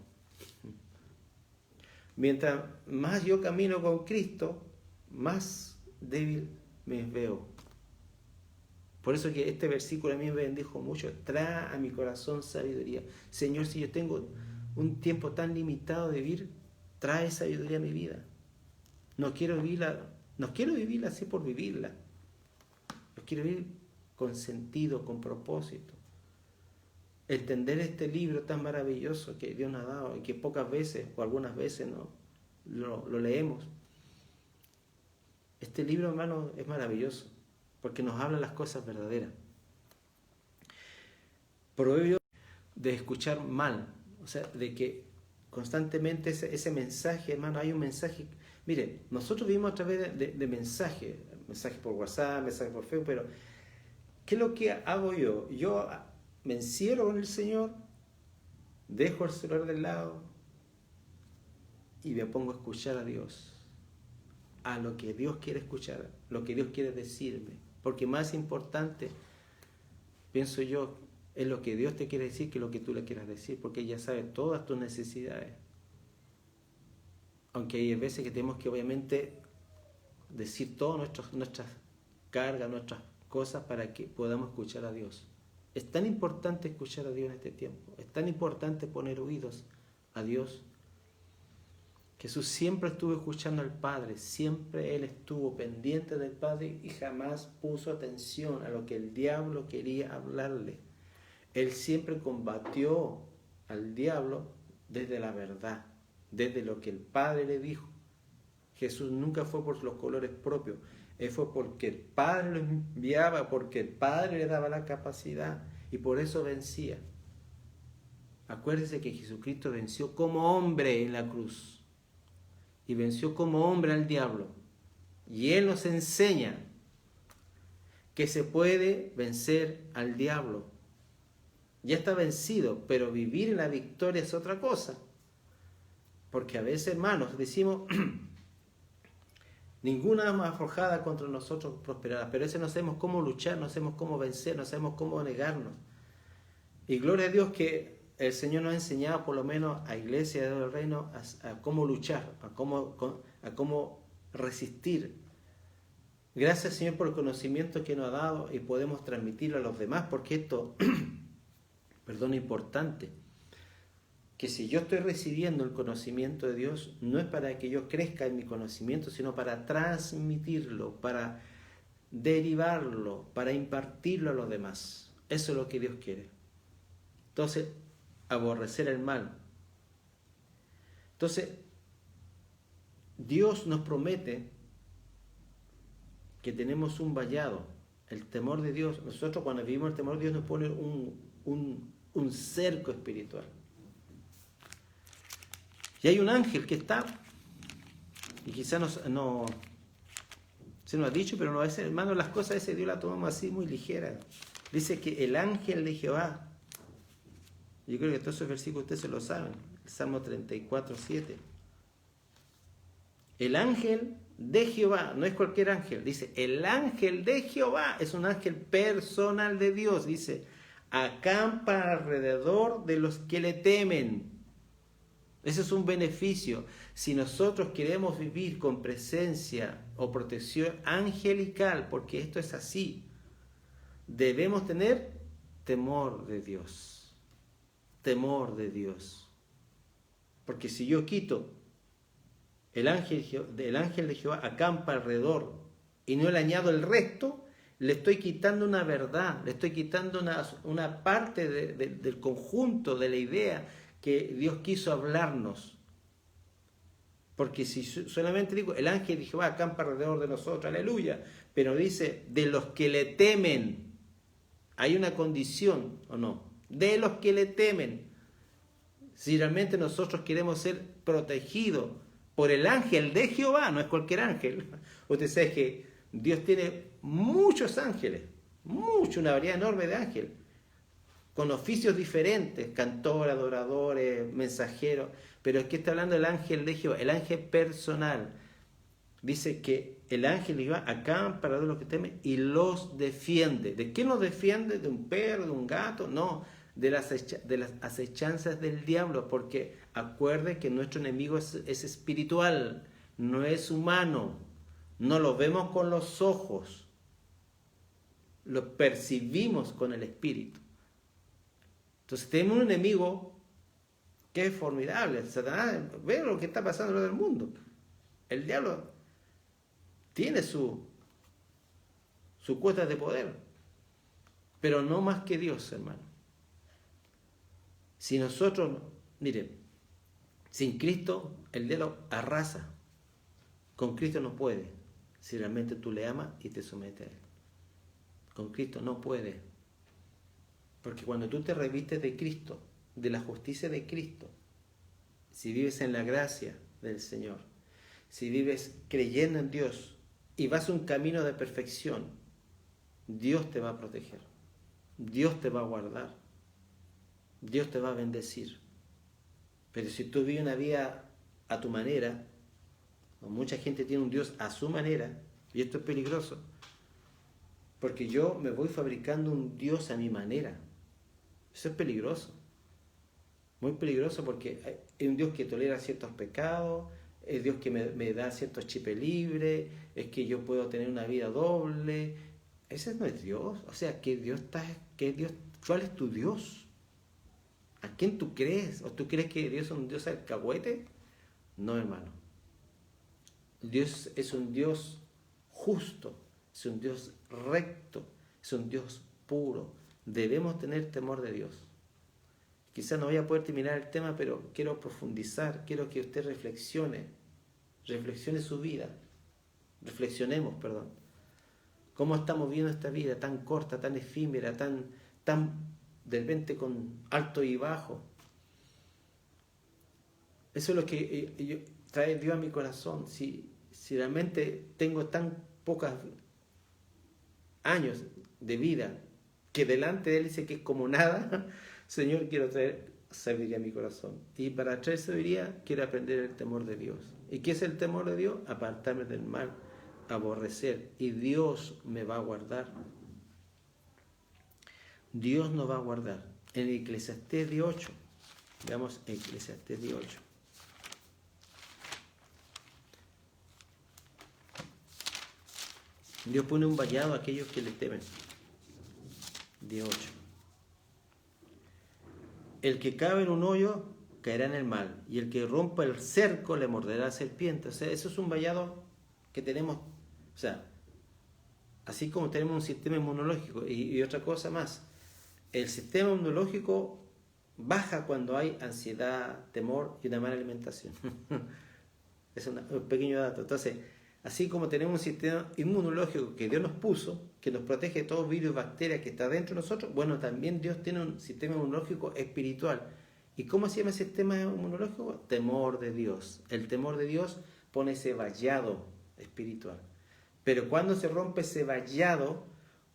Mientras más yo camino con Cristo, más débil me veo. Por eso que este versículo a mí me bendijo mucho. Trae a mi corazón sabiduría. Señor, si yo tengo un tiempo tan limitado de vivir, trae sabiduría a mi vida. No quiero vivirla así por vivirla. Yo quiero vivir con sentido, con propósito. Entender este libro tan maravilloso que Dios nos ha dado y que pocas veces o algunas veces no lo leemos. Este libro, hermano, es maravilloso porque nos habla las cosas verdaderas. Proverbio de escuchar mal, o sea, de que constantemente ese mensaje, hermano, hay un mensaje. Mire, nosotros vivimos a través de mensajes por WhatsApp, mensajes por Facebook, pero ¿qué es lo que hago yo? Yo me encierro con el Señor, dejo el celular del lado y me pongo a escuchar a Dios, a lo que Dios quiere escuchar, lo que Dios quiere decirme, porque más importante, pienso yo, es lo que Dios te quiere decir que lo que tú le quieras decir, porque ella sabe todas tus necesidades. Aunque hay veces que tenemos que obviamente decir todas nuestras cargas, nuestras cosas para que podamos escuchar a Dios. Es tan importante escuchar a Dios en este tiempo, es tan importante poner oídos a Dios. Jesús siempre estuvo escuchando al Padre, siempre Él estuvo pendiente del Padre y jamás puso atención a lo que el diablo quería hablarle. Él siempre combatió al diablo desde la verdad, desde lo que el Padre le dijo. Jesús nunca fue por los colores propios, Él fue porque el Padre lo enviaba, porque el Padre le daba la capacidad y por eso vencía. Acuérdense que Jesucristo venció como hombre en la cruz y venció como hombre al diablo. Y Él nos enseña que se puede vencer al diablo. Ya está vencido, pero vivir en la victoria es otra cosa. Porque a veces, hermanos, decimos, ninguna arma forjada contra nosotros prosperará, pero a veces no sabemos cómo luchar, no sabemos cómo vencer, no sabemos cómo negarnos. Y gloria a Dios que el Señor nos ha enseñado, por lo menos a Iglesia del Reino, a cómo luchar, a cómo resistir. Gracias, Señor, por el conocimiento que nos ha dado y podemos transmitirlo a los demás, porque esto, es importante, que si yo estoy recibiendo el conocimiento de Dios, no es para que yo crezca en mi conocimiento, sino para transmitirlo, para derivarlo, para impartirlo a los demás. Eso es lo que Dios quiere. Entonces, aborrecer el mal. Entonces, Dios nos promete que tenemos un vallado, el temor de Dios. Nosotros cuando vivimos el temor de Dios nos pone un cerco espiritual. Y hay un ángel que está, y quizás no se nos ha dicho, pero no a veces, hermano, las cosas de ese Dios las tomamos así muy ligeras. Dice que el ángel de Jehová, yo creo que todos esos versículos ustedes se lo saben, el Salmo 34, 7. El ángel de Jehová, no es cualquier ángel, dice, el ángel de Jehová es un ángel personal de Dios, dice, acampa alrededor de los que le temen. Ese es un beneficio. Si nosotros queremos vivir con presencia o protección angelical, porque esto es así, debemos tener temor de Dios. Temor de Dios. Porque si yo quito el ángel de Jehová acampa alrededor y no le añado el resto, le estoy quitando una verdad, le estoy quitando una parte del conjunto, de la idea que Dios quiso hablarnos. Porque si solamente digo, el ángel de Jehová acampa alrededor de nosotros, aleluya, pero dice, de los que le temen, hay una condición, ¿o no? De los que le temen. Si realmente nosotros queremos ser protegidos por el ángel de Jehová, no es cualquier ángel. Usted sabe que Dios tiene muchos ángeles, una variedad enorme de ángeles, con oficios diferentes, cantores, adoradores, mensajeros, pero aquí está hablando del ángel de Jehová, el ángel personal. Dice que el ángel de Jehová acampa alrededor de los que temen y los defiende. ¿De qué nos defiende? ¿De un perro, de un gato? No, de las acechanzas del diablo, porque acuerde que nuestro enemigo es espiritual, no es humano, no lo vemos con los ojos, lo percibimos con el espíritu. Entonces tenemos un enemigo que es formidable. Satanás ve lo que está pasando en el mundo. El diablo tiene su cuota de poder, pero no más que Dios, hermano. Si nosotros, miren, sin Cristo el diablo arrasa. Con Cristo no puede, si realmente tú le amas y te sometes a Él. Con Cristo no puede. Porque cuando tú te revistes de Cristo, de la justicia de Cristo, si vives en la gracia del Señor, si vives creyendo en Dios y vas un camino de perfección, Dios te va a proteger, Dios te va a guardar, Dios te va a bendecir. Pero si tú vives una vida a tu manera, mucha gente tiene un Dios a su manera, y esto es peligroso, porque yo me voy fabricando un Dios a mi manera. Eso es peligroso, muy peligroso, porque es un Dios que tolera ciertos pecados, es Dios que me da ciertos chipes libres, es que yo puedo tener una vida doble. Ese no es Dios. O sea, ¿cuál es tu Dios? ¿A quién tú crees? ¿O tú crees que Dios es un Dios alcahuete? No, hermano. Dios es un Dios justo, es un Dios recto, es un Dios puro. Debemos tener temor de Dios. Quizás no voy a poder terminar el tema, pero quiero profundizar, quiero que usted reflexione su vida, reflexionemos. ¿Cómo estamos viendo esta vida tan corta, tan efímera, tan de repente con alto y bajo? Eso es lo que trae Dios a mi corazón. Si realmente tengo tan pocos años de vida, que delante de Él dice que es como nada, Señor, quiero traer sabiduría a mi corazón. Y para traer sabiduría, quiero aprender el temor de Dios. ¿Y qué es el temor de Dios? Apartarme del mal, aborrecer. Y Dios me va a guardar. Dios nos va a guardar. En Eclesiastés 18, veamos Eclesiastés 18. Dios pone un vallado a aquellos que le temen. 18. El que cabe en un hoyo caerá en el mal, y el que rompa el cerco le morderá la serpiente. O sea, eso es un vallado que tenemos. O sea, así como tenemos un sistema inmunológico y otra cosa más, el sistema inmunológico baja cuando hay ansiedad, temor y una mala alimentación. Es un pequeño dato. Entonces, así como tenemos un sistema inmunológico que Dios nos puso, que nos protege de todo virus y bacterias que está dentro de nosotros, bueno, también Dios tiene un sistema inmunológico espiritual. ¿Y cómo se llama ese sistema inmunológico? Temor de Dios. El temor de Dios pone ese vallado espiritual. Pero cuando se rompe ese vallado,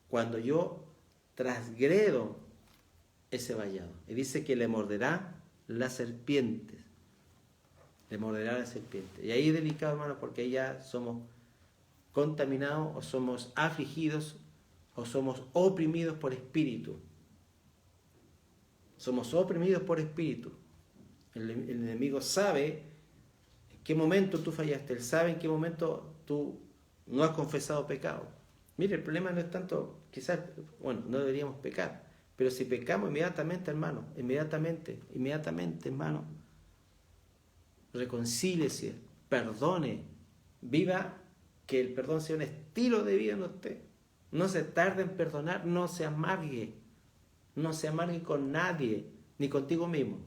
cuando yo transgredo ese vallado, y dice que le morderá la serpiente. Le morderá la serpiente. Y ahí es delicado, hermano, porque ahí ya somos contaminados, o somos afligidos, o somos oprimidos por espíritu. Somos oprimidos por espíritu. El enemigo sabe en qué momento tú fallaste, él sabe en qué momento tú no has confesado pecado. Mire, el problema no es tanto, quizás, bueno, no deberíamos pecar, pero si pecamos inmediatamente, hermano, inmediatamente, hermano, reconcíliese, perdone, viva, que el perdón sea un estilo de vida en usted. No se tarde en perdonar, no se amargue con nadie, ni contigo mismo.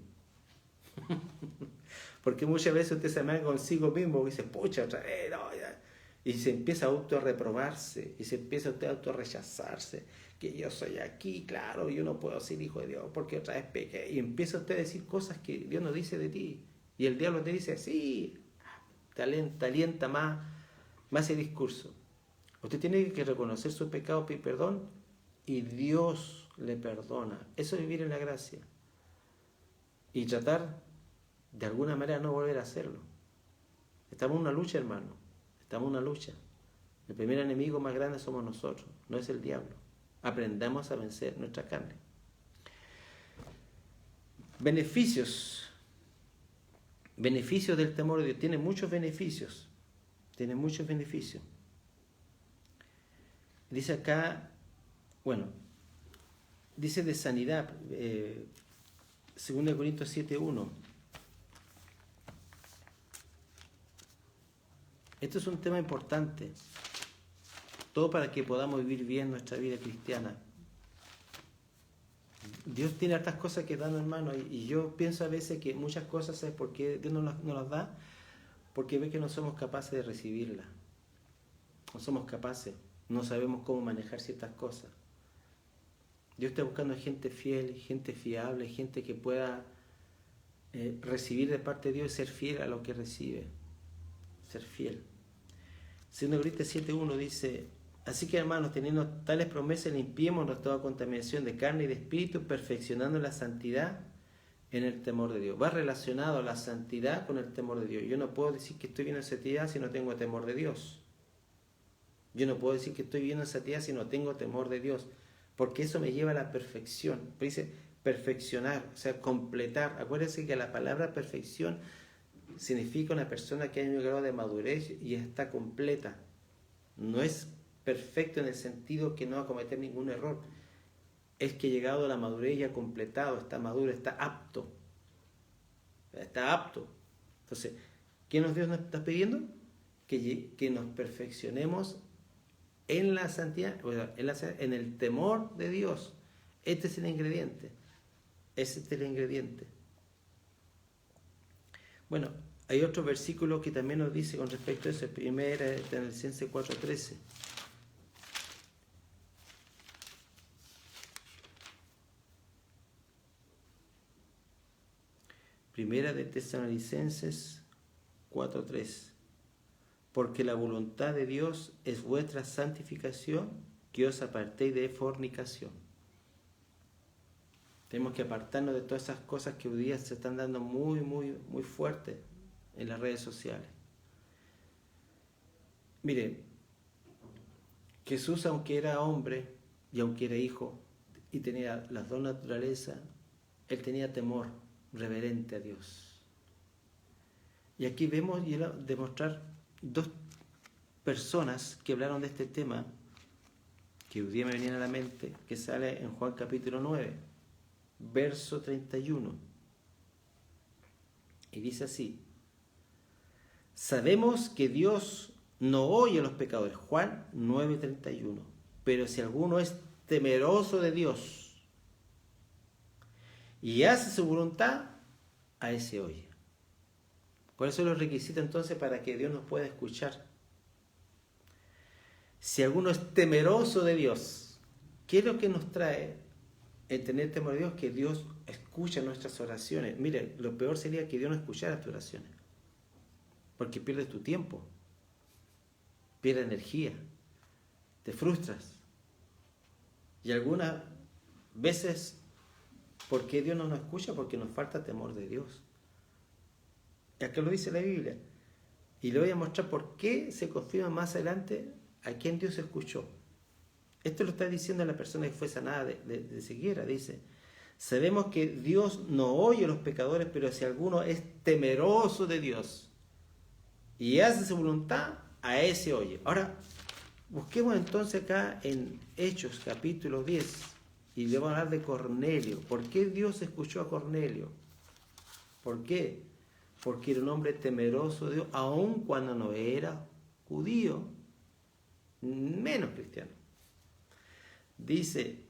Porque muchas veces usted se amarga consigo mismo y dice, pucha, otra vez, no, ya. Y se empieza a autorreprobarse, y se empieza usted a autorrechazarse, que yo soy aquí, claro, yo no puedo ser hijo de Dios porque otra vez pequé. Y empieza usted a decir cosas que Dios no dice de ti. Y el diablo te dice, sí, te alienta más ese discurso. Usted tiene que reconocer su pecado, pedir perdón, y Dios le perdona. Eso es vivir en la gracia. Y tratar, de alguna manera, no volver a hacerlo. Estamos en una lucha, hermano. Estamos en una lucha. El primer enemigo más grande somos nosotros, no es el diablo. Aprendamos a vencer nuestra carne. Beneficios. Beneficios del temor de Dios. Tiene muchos beneficios. Tiene muchos beneficios. Dice acá, bueno, dice de sanidad, 2 Corintios 7:1. Esto es un tema importante, todo para que podamos vivir bien nuestra vida cristiana. Dios tiene hartas cosas que darnos, hermano, y yo pienso a veces que muchas cosas, ¿sabes por qué Dios no las da? Porque ve que no somos capaces de recibirlas. No somos capaces, no sabemos cómo manejar ciertas cosas. Dios está buscando gente fiel, gente fiable, gente que pueda recibir de parte de Dios y ser fiel a lo que recibe. Ser fiel. 2 Corintios 7:1 dice: así que, hermanos, teniendo tales promesas, limpiémonos toda contaminación de carne y de espíritu, perfeccionando la santidad en el temor de Dios. Va relacionado la santidad con el temor de Dios. Yo no puedo decir que estoy bien en santidad si no tengo temor de Dios. Yo no puedo decir que estoy bien en santidad si no tengo temor de Dios, porque eso me lleva a la perfección. Dice perfeccionar, o sea, completar. Acuérdense que la palabra perfección significa una persona que ha un grado de madurez y está completa. No es perfecto en el sentido que no va a cometer ningún error. Es que ha llegado a la madurez y ha completado, está maduro, está apto. Está apto. Entonces, ¿qué Dios nos está pidiendo? Que nos perfeccionemos en la santidad, en el temor de Dios. Este es el ingrediente. Ese es el ingrediente. Bueno, hay otro versículo que también nos dice con respecto a eso. Primera de Tesalonicenses 4:13. Primera de Tesalonicenses 4:3. Porque la voluntad de Dios es vuestra santificación, que os apartéis de fornicación. Tenemos que apartarnos de todas esas cosas que hoy día se están dando muy fuertes en las redes sociales. Mire, Jesús, aunque era hombre y aunque era hijo y tenía las dos naturalezas, él tenía temor reverente a Dios. Y aquí vemos y demostrar dos personas que hablaron de este tema que hoy día me venían a la mente, que sale en Juan capítulo 9, verso 31. Y dice así: sabemos que Dios no oye a los pecadores. Juan 9:31. Pero si alguno es temeroso de Dios y hace su voluntad, a ese oye. ¿Cuáles son los requisitos entonces para que Dios nos pueda escuchar? Si alguno es temeroso de Dios, ¿qué es lo que nos trae el tener temor de Dios? Que Dios escucha nuestras oraciones. Mire, lo peor sería que Dios no escuchara tus oraciones, porque pierdes tu tiempo, pierdes energía, te frustras. Y algunas veces, ¿por qué Dios no nos escucha? Porque nos falta temor de Dios. Y acá lo dice la Biblia. Y le voy a mostrar por qué se confirma más adelante a quién Dios escuchó. Esto lo está diciendo la persona que fue sanada de ceguera. Dice: sabemos que Dios no oye a los pecadores, pero si alguno es temeroso de Dios y hace su voluntad, a ese oye. Ahora, busquemos entonces acá en Hechos capítulo 10 y le vamos a hablar de Cornelio. ¿Por qué Dios escuchó a Cornelio? ¿Por qué? Porque era un hombre temeroso de Dios, aun cuando no era judío, menos cristiano. Dice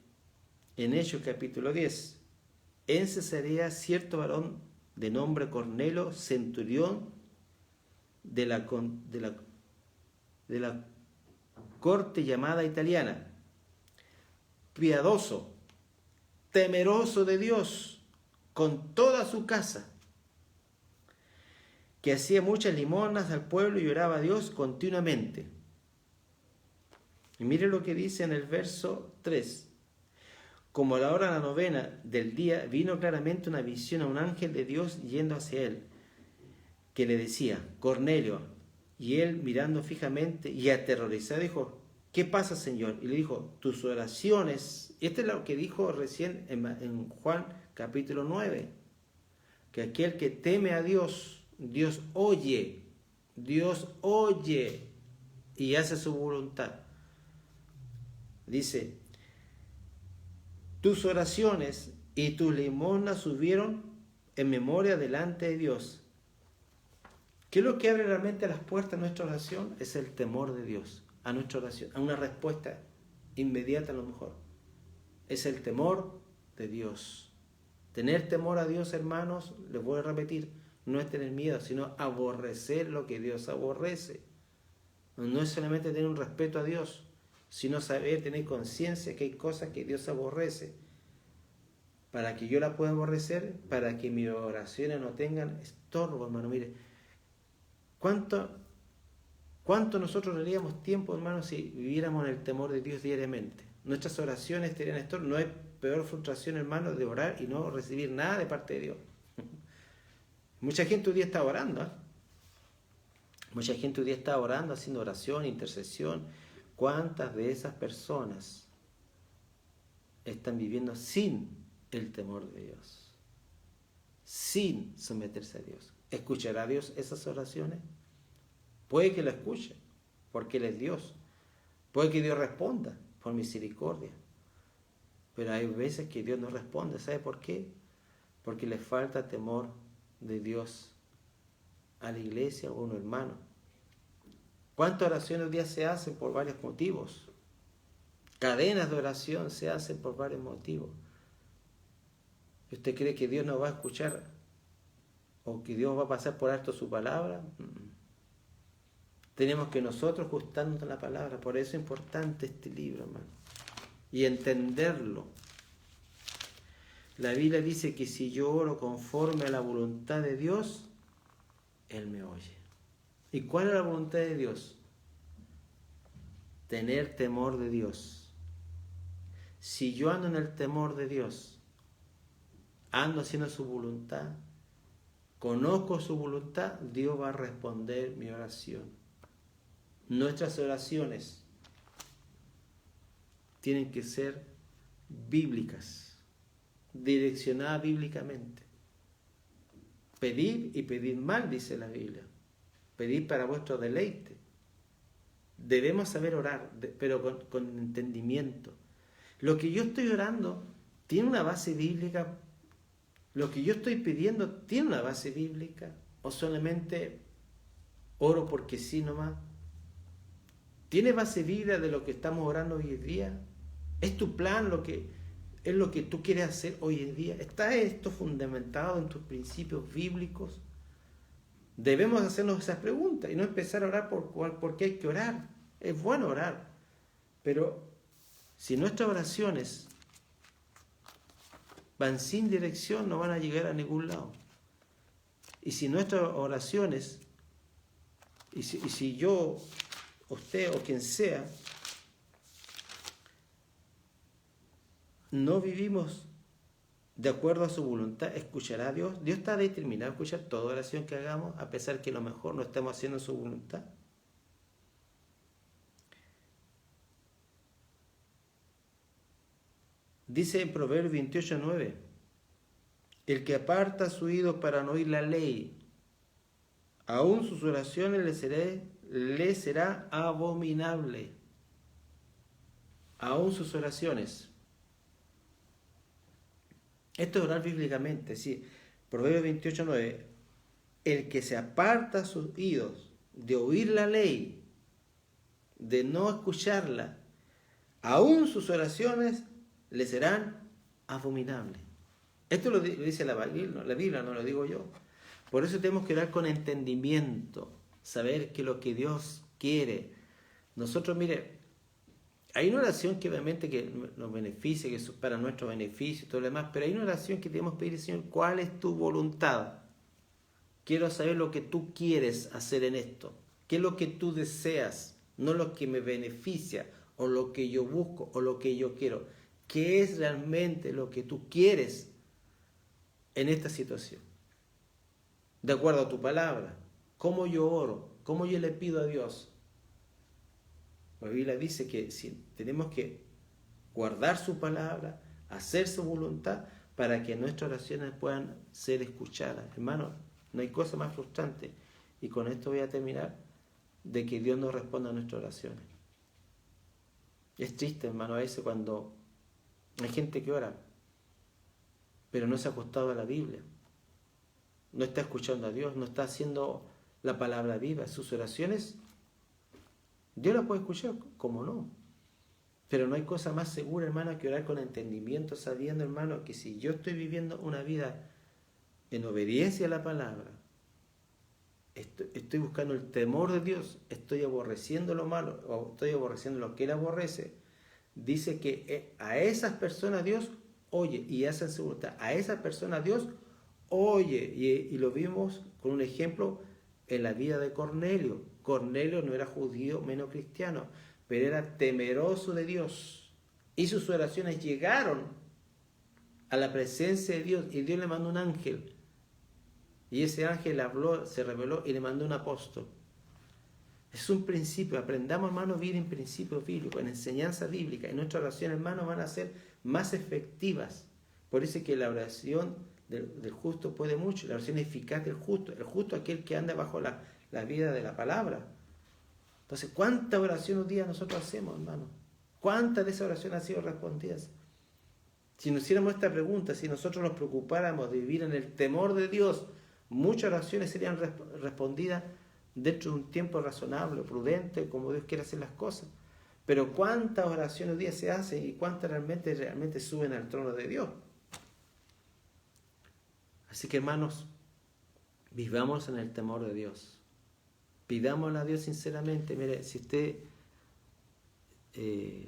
en Hechos capítulo 10: en Cesarea cierto varón de nombre Cornelio, centurión de la corte llamada italiana, piadoso, temeroso de Dios con toda su casa, que hacía muchas limosnas al pueblo y oraba a Dios continuamente. Y mire lo que dice en el verso 3. Como a la hora de la novena del día, vino claramente una visión a un ángel de Dios yendo hacia él, que le decía: Cornelio. Y él, mirando fijamente y aterrorizado, dijo: ¿qué pasa, Señor? Y le dijo: tus oraciones. Esto es lo que dijo recién en Juan capítulo 9. que aquel que teme a Dios, Dios oye y hace su voluntad. Dice, tus oraciones y tus limosnas subieron en memoria delante de Dios. ¿Qué es lo que abre realmente las puertas a nuestra oración? Es el temor de Dios a nuestra oración, a una respuesta inmediata a lo mejor. Es el temor de Dios. Tener temor a Dios, hermanos, les voy a repetir, no es tener miedo, sino aborrecer lo que Dios aborrece. No es solamente tener un respeto a Dios, sino saber, tener conciencia que hay cosas que Dios aborrece. Para que yo la pueda aborrecer, para que mis oraciones no tengan estorbo, hermano. Mire, ¿cuánto nosotros daríamos tiempo, hermano, si viviéramos en el temor de Dios diariamente? Nuestras oraciones tendrían estorbo. No hay peor frustración, hermano, de orar y no recibir nada de parte de Dios. Mucha gente hoy día está orando, ¿eh? Mucha gente hoy día está orando, haciendo oración, intercesión. ¿Cuántas de esas personas están viviendo sin el temor de Dios? Sin someterse a Dios. ¿Escuchará Dios esas oraciones? Puede que lo escuche, porque Él es Dios. Puede que Dios responda por misericordia. Pero hay veces que Dios no responde. ¿Sabe por qué? Porque le falta temor de Dios a la iglesia o a un hermano. ¿Cuántas oraciones hoy día se hacen por varios motivos? Cadenas de oración se hacen por varios motivos. ¿Usted cree que Dios no va a escuchar o que Dios va a pasar por alto su palabra? Tenemos que nosotros ajustarnos a la palabra. Por eso es importante este libro, hermano, y entenderlo. La Biblia dice que si yo oro conforme a la voluntad de Dios, Él me oye. ¿Y cuál es la voluntad de Dios? Tener temor de Dios. Si yo ando en el temor de Dios, ando haciendo su voluntad, conozco su voluntad, Dios va a responder mi oración. Nuestras oraciones tienen que ser bíblicas, direccionadas bíblicamente. Pedid y pedid mal, dice la Biblia. Pedid para vuestro deleite. Debemos saber orar, pero con entendimiento. Lo que yo estoy orando tiene una base bíblica. Lo que yo estoy pidiendo tiene una base bíblica. O solamente oro porque sí nomás. ¿Tiene base bíblica de lo que estamos orando hoy en día? ¿Es tu plan es lo que tú quieres hacer hoy en día? ¿Está esto fundamentado en tus principios bíblicos? Debemos hacernos esas preguntas y no empezar a orar porque hay que orar. Es bueno orar, pero si nuestras oraciones van sin dirección, no van a llegar a ningún lado. Y si nuestras oraciones, y si yo, usted o quien sea, no vivimos de acuerdo a su voluntad, ¿escuchará a Dios? Dios está determinado a escuchar toda oración que hagamos, a pesar que a lo mejor no estamos haciendo su voluntad. Dice en Proverbios 28:9, el que aparta su oído para no oír la ley, aún sus oraciones le será abominable. Aún sus oraciones. Esto es orar bíblicamente, sí. Proverbios 28:9. El que se aparta sus oídos de oír la ley, de no escucharla, aún sus oraciones le serán abominables. Esto lo dice la Biblia, no lo digo yo. Por eso tenemos que orar con entendimiento, saber que lo que Dios quiere. Nosotros, mire, hay una oración que obviamente que nos beneficia, que es para nuestro beneficio y todo lo demás, pero hay una oración que debemos pedir, Señor, ¿cuál es tu voluntad? Quiero saber lo que tú quieres hacer en esto. ¿Qué es lo que tú deseas? No lo que me beneficia, o lo que yo busco, o lo que yo quiero. ¿Qué es realmente lo que tú quieres en esta situación? De acuerdo a tu palabra. ¿Cómo yo oro? ¿Cómo yo le pido a Dios? La Biblia dice que si tenemos que guardar su palabra, hacer su voluntad, para que nuestras oraciones puedan ser escuchadas. Hermano, no hay cosa más frustrante, y con esto voy a terminar, de que Dios no responda a nuestras oraciones. Es triste, hermano, a veces cuando hay gente que ora, pero no se ha acostado a la Biblia, no está escuchando a Dios, no está haciendo la palabra viva. Sus oraciones, Dios las puede escuchar, como no. Pero no hay cosa más segura, hermano, que orar con entendimiento, sabiendo, hermano, que si yo estoy viviendo una vida en obediencia a la palabra, estoy buscando el temor de Dios, estoy aborreciendo lo malo, o estoy aborreciendo lo que Él aborrece, dice que a esas personas Dios oye, y hacen su voluntad. A esas personas Dios oye, y lo vimos con un ejemplo en la vida de Cornelio. Cornelio no era judío, menos cristiano, pero era temeroso de Dios, y sus oraciones llegaron a la presencia de Dios, y Dios le mandó un ángel, y ese ángel habló, se reveló y le mandó un apóstol. Es un principio. Aprendamos, hermano, a vivir en principios bíblicos, en enseñanza bíblica, y nuestras oraciones, hermano, van a ser más efectivas. Por eso es que la oración del justo puede mucho, la oración eficaz del justo, el justo aquel que anda bajo la vida de la palabra. Entonces, ¿cuántas oraciones un día nosotros hacemos, hermano? ¿Cuántas de esas oraciones han sido respondidas? Si nos hiciéramos esta pregunta, si nosotros nos preocupáramos de vivir en el temor de Dios, muchas oraciones serían respondidas dentro de un tiempo razonable, prudente, como Dios quiere hacer las cosas. Pero ¿cuántas oraciones un día se hacen y cuántas realmente suben al trono de Dios? Así que, hermanos, vivamos en el temor de Dios. Pidámosle a Dios sinceramente. Mire, si usted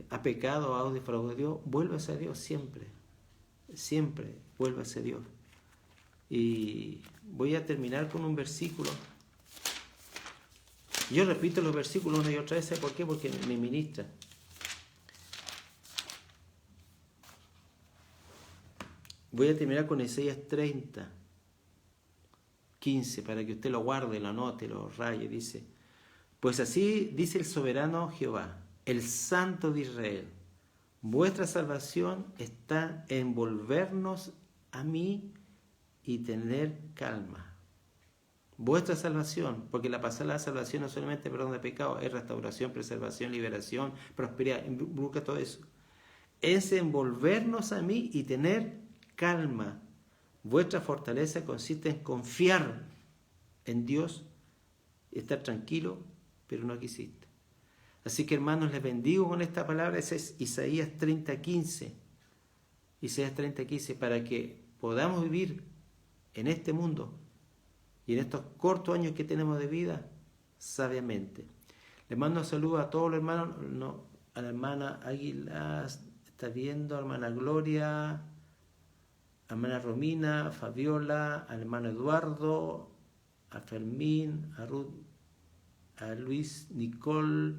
ha pecado o ha defraudado a Dios, vuélvase a Dios siempre. Siempre vuélvase a Dios. Y voy a terminar con un versículo. Yo repito los versículos una y otra vez. ¿Sabe por qué? Porque me ministra. Voy a terminar con Isaías 30, 15, para que usted lo guarde, lo anote, lo raye. Dice: pues así dice el soberano Jehová, el Santo de Israel: vuestra salvación está en volvernos a mí y tener calma. Vuestra salvación, porque la pasada salvación no solamente perdón de pecado, es restauración, preservación, liberación, prosperidad, involucra todo eso. Es en volvernos a mí y tener calma. Vuestra fortaleza consiste en confiar en Dios, estar tranquilo, pero no quisiste. Así que, hermanos, les bendigo con esta palabra. Ese es Isaías 30:15. Isaías 30:15, para que podamos vivir en este mundo y en estos cortos años que tenemos de vida sabiamente. Les mando saludos a todos los hermanos, a la hermana Águila, está viendo, a la hermana Gloria, a la hermana Romina, Fabiola, al hermano Eduardo, a Fermín, a Ruth, a Luis, Nicole,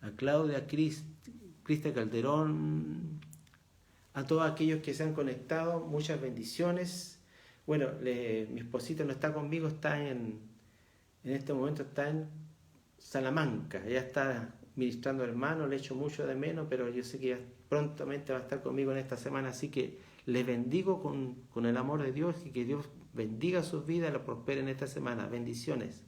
a Claudia, Crista Calderón, a todos aquellos que se han conectado, muchas bendiciones. Bueno, mi esposita no está conmigo, está en este momento está en Salamanca, ella está ministrando hermanos, le echo mucho de menos, pero yo sé que ella prontamente va a estar conmigo en esta semana, así que les bendigo con el amor de Dios, y que Dios bendiga sus vidas y los prospere en esta semana. Bendiciones.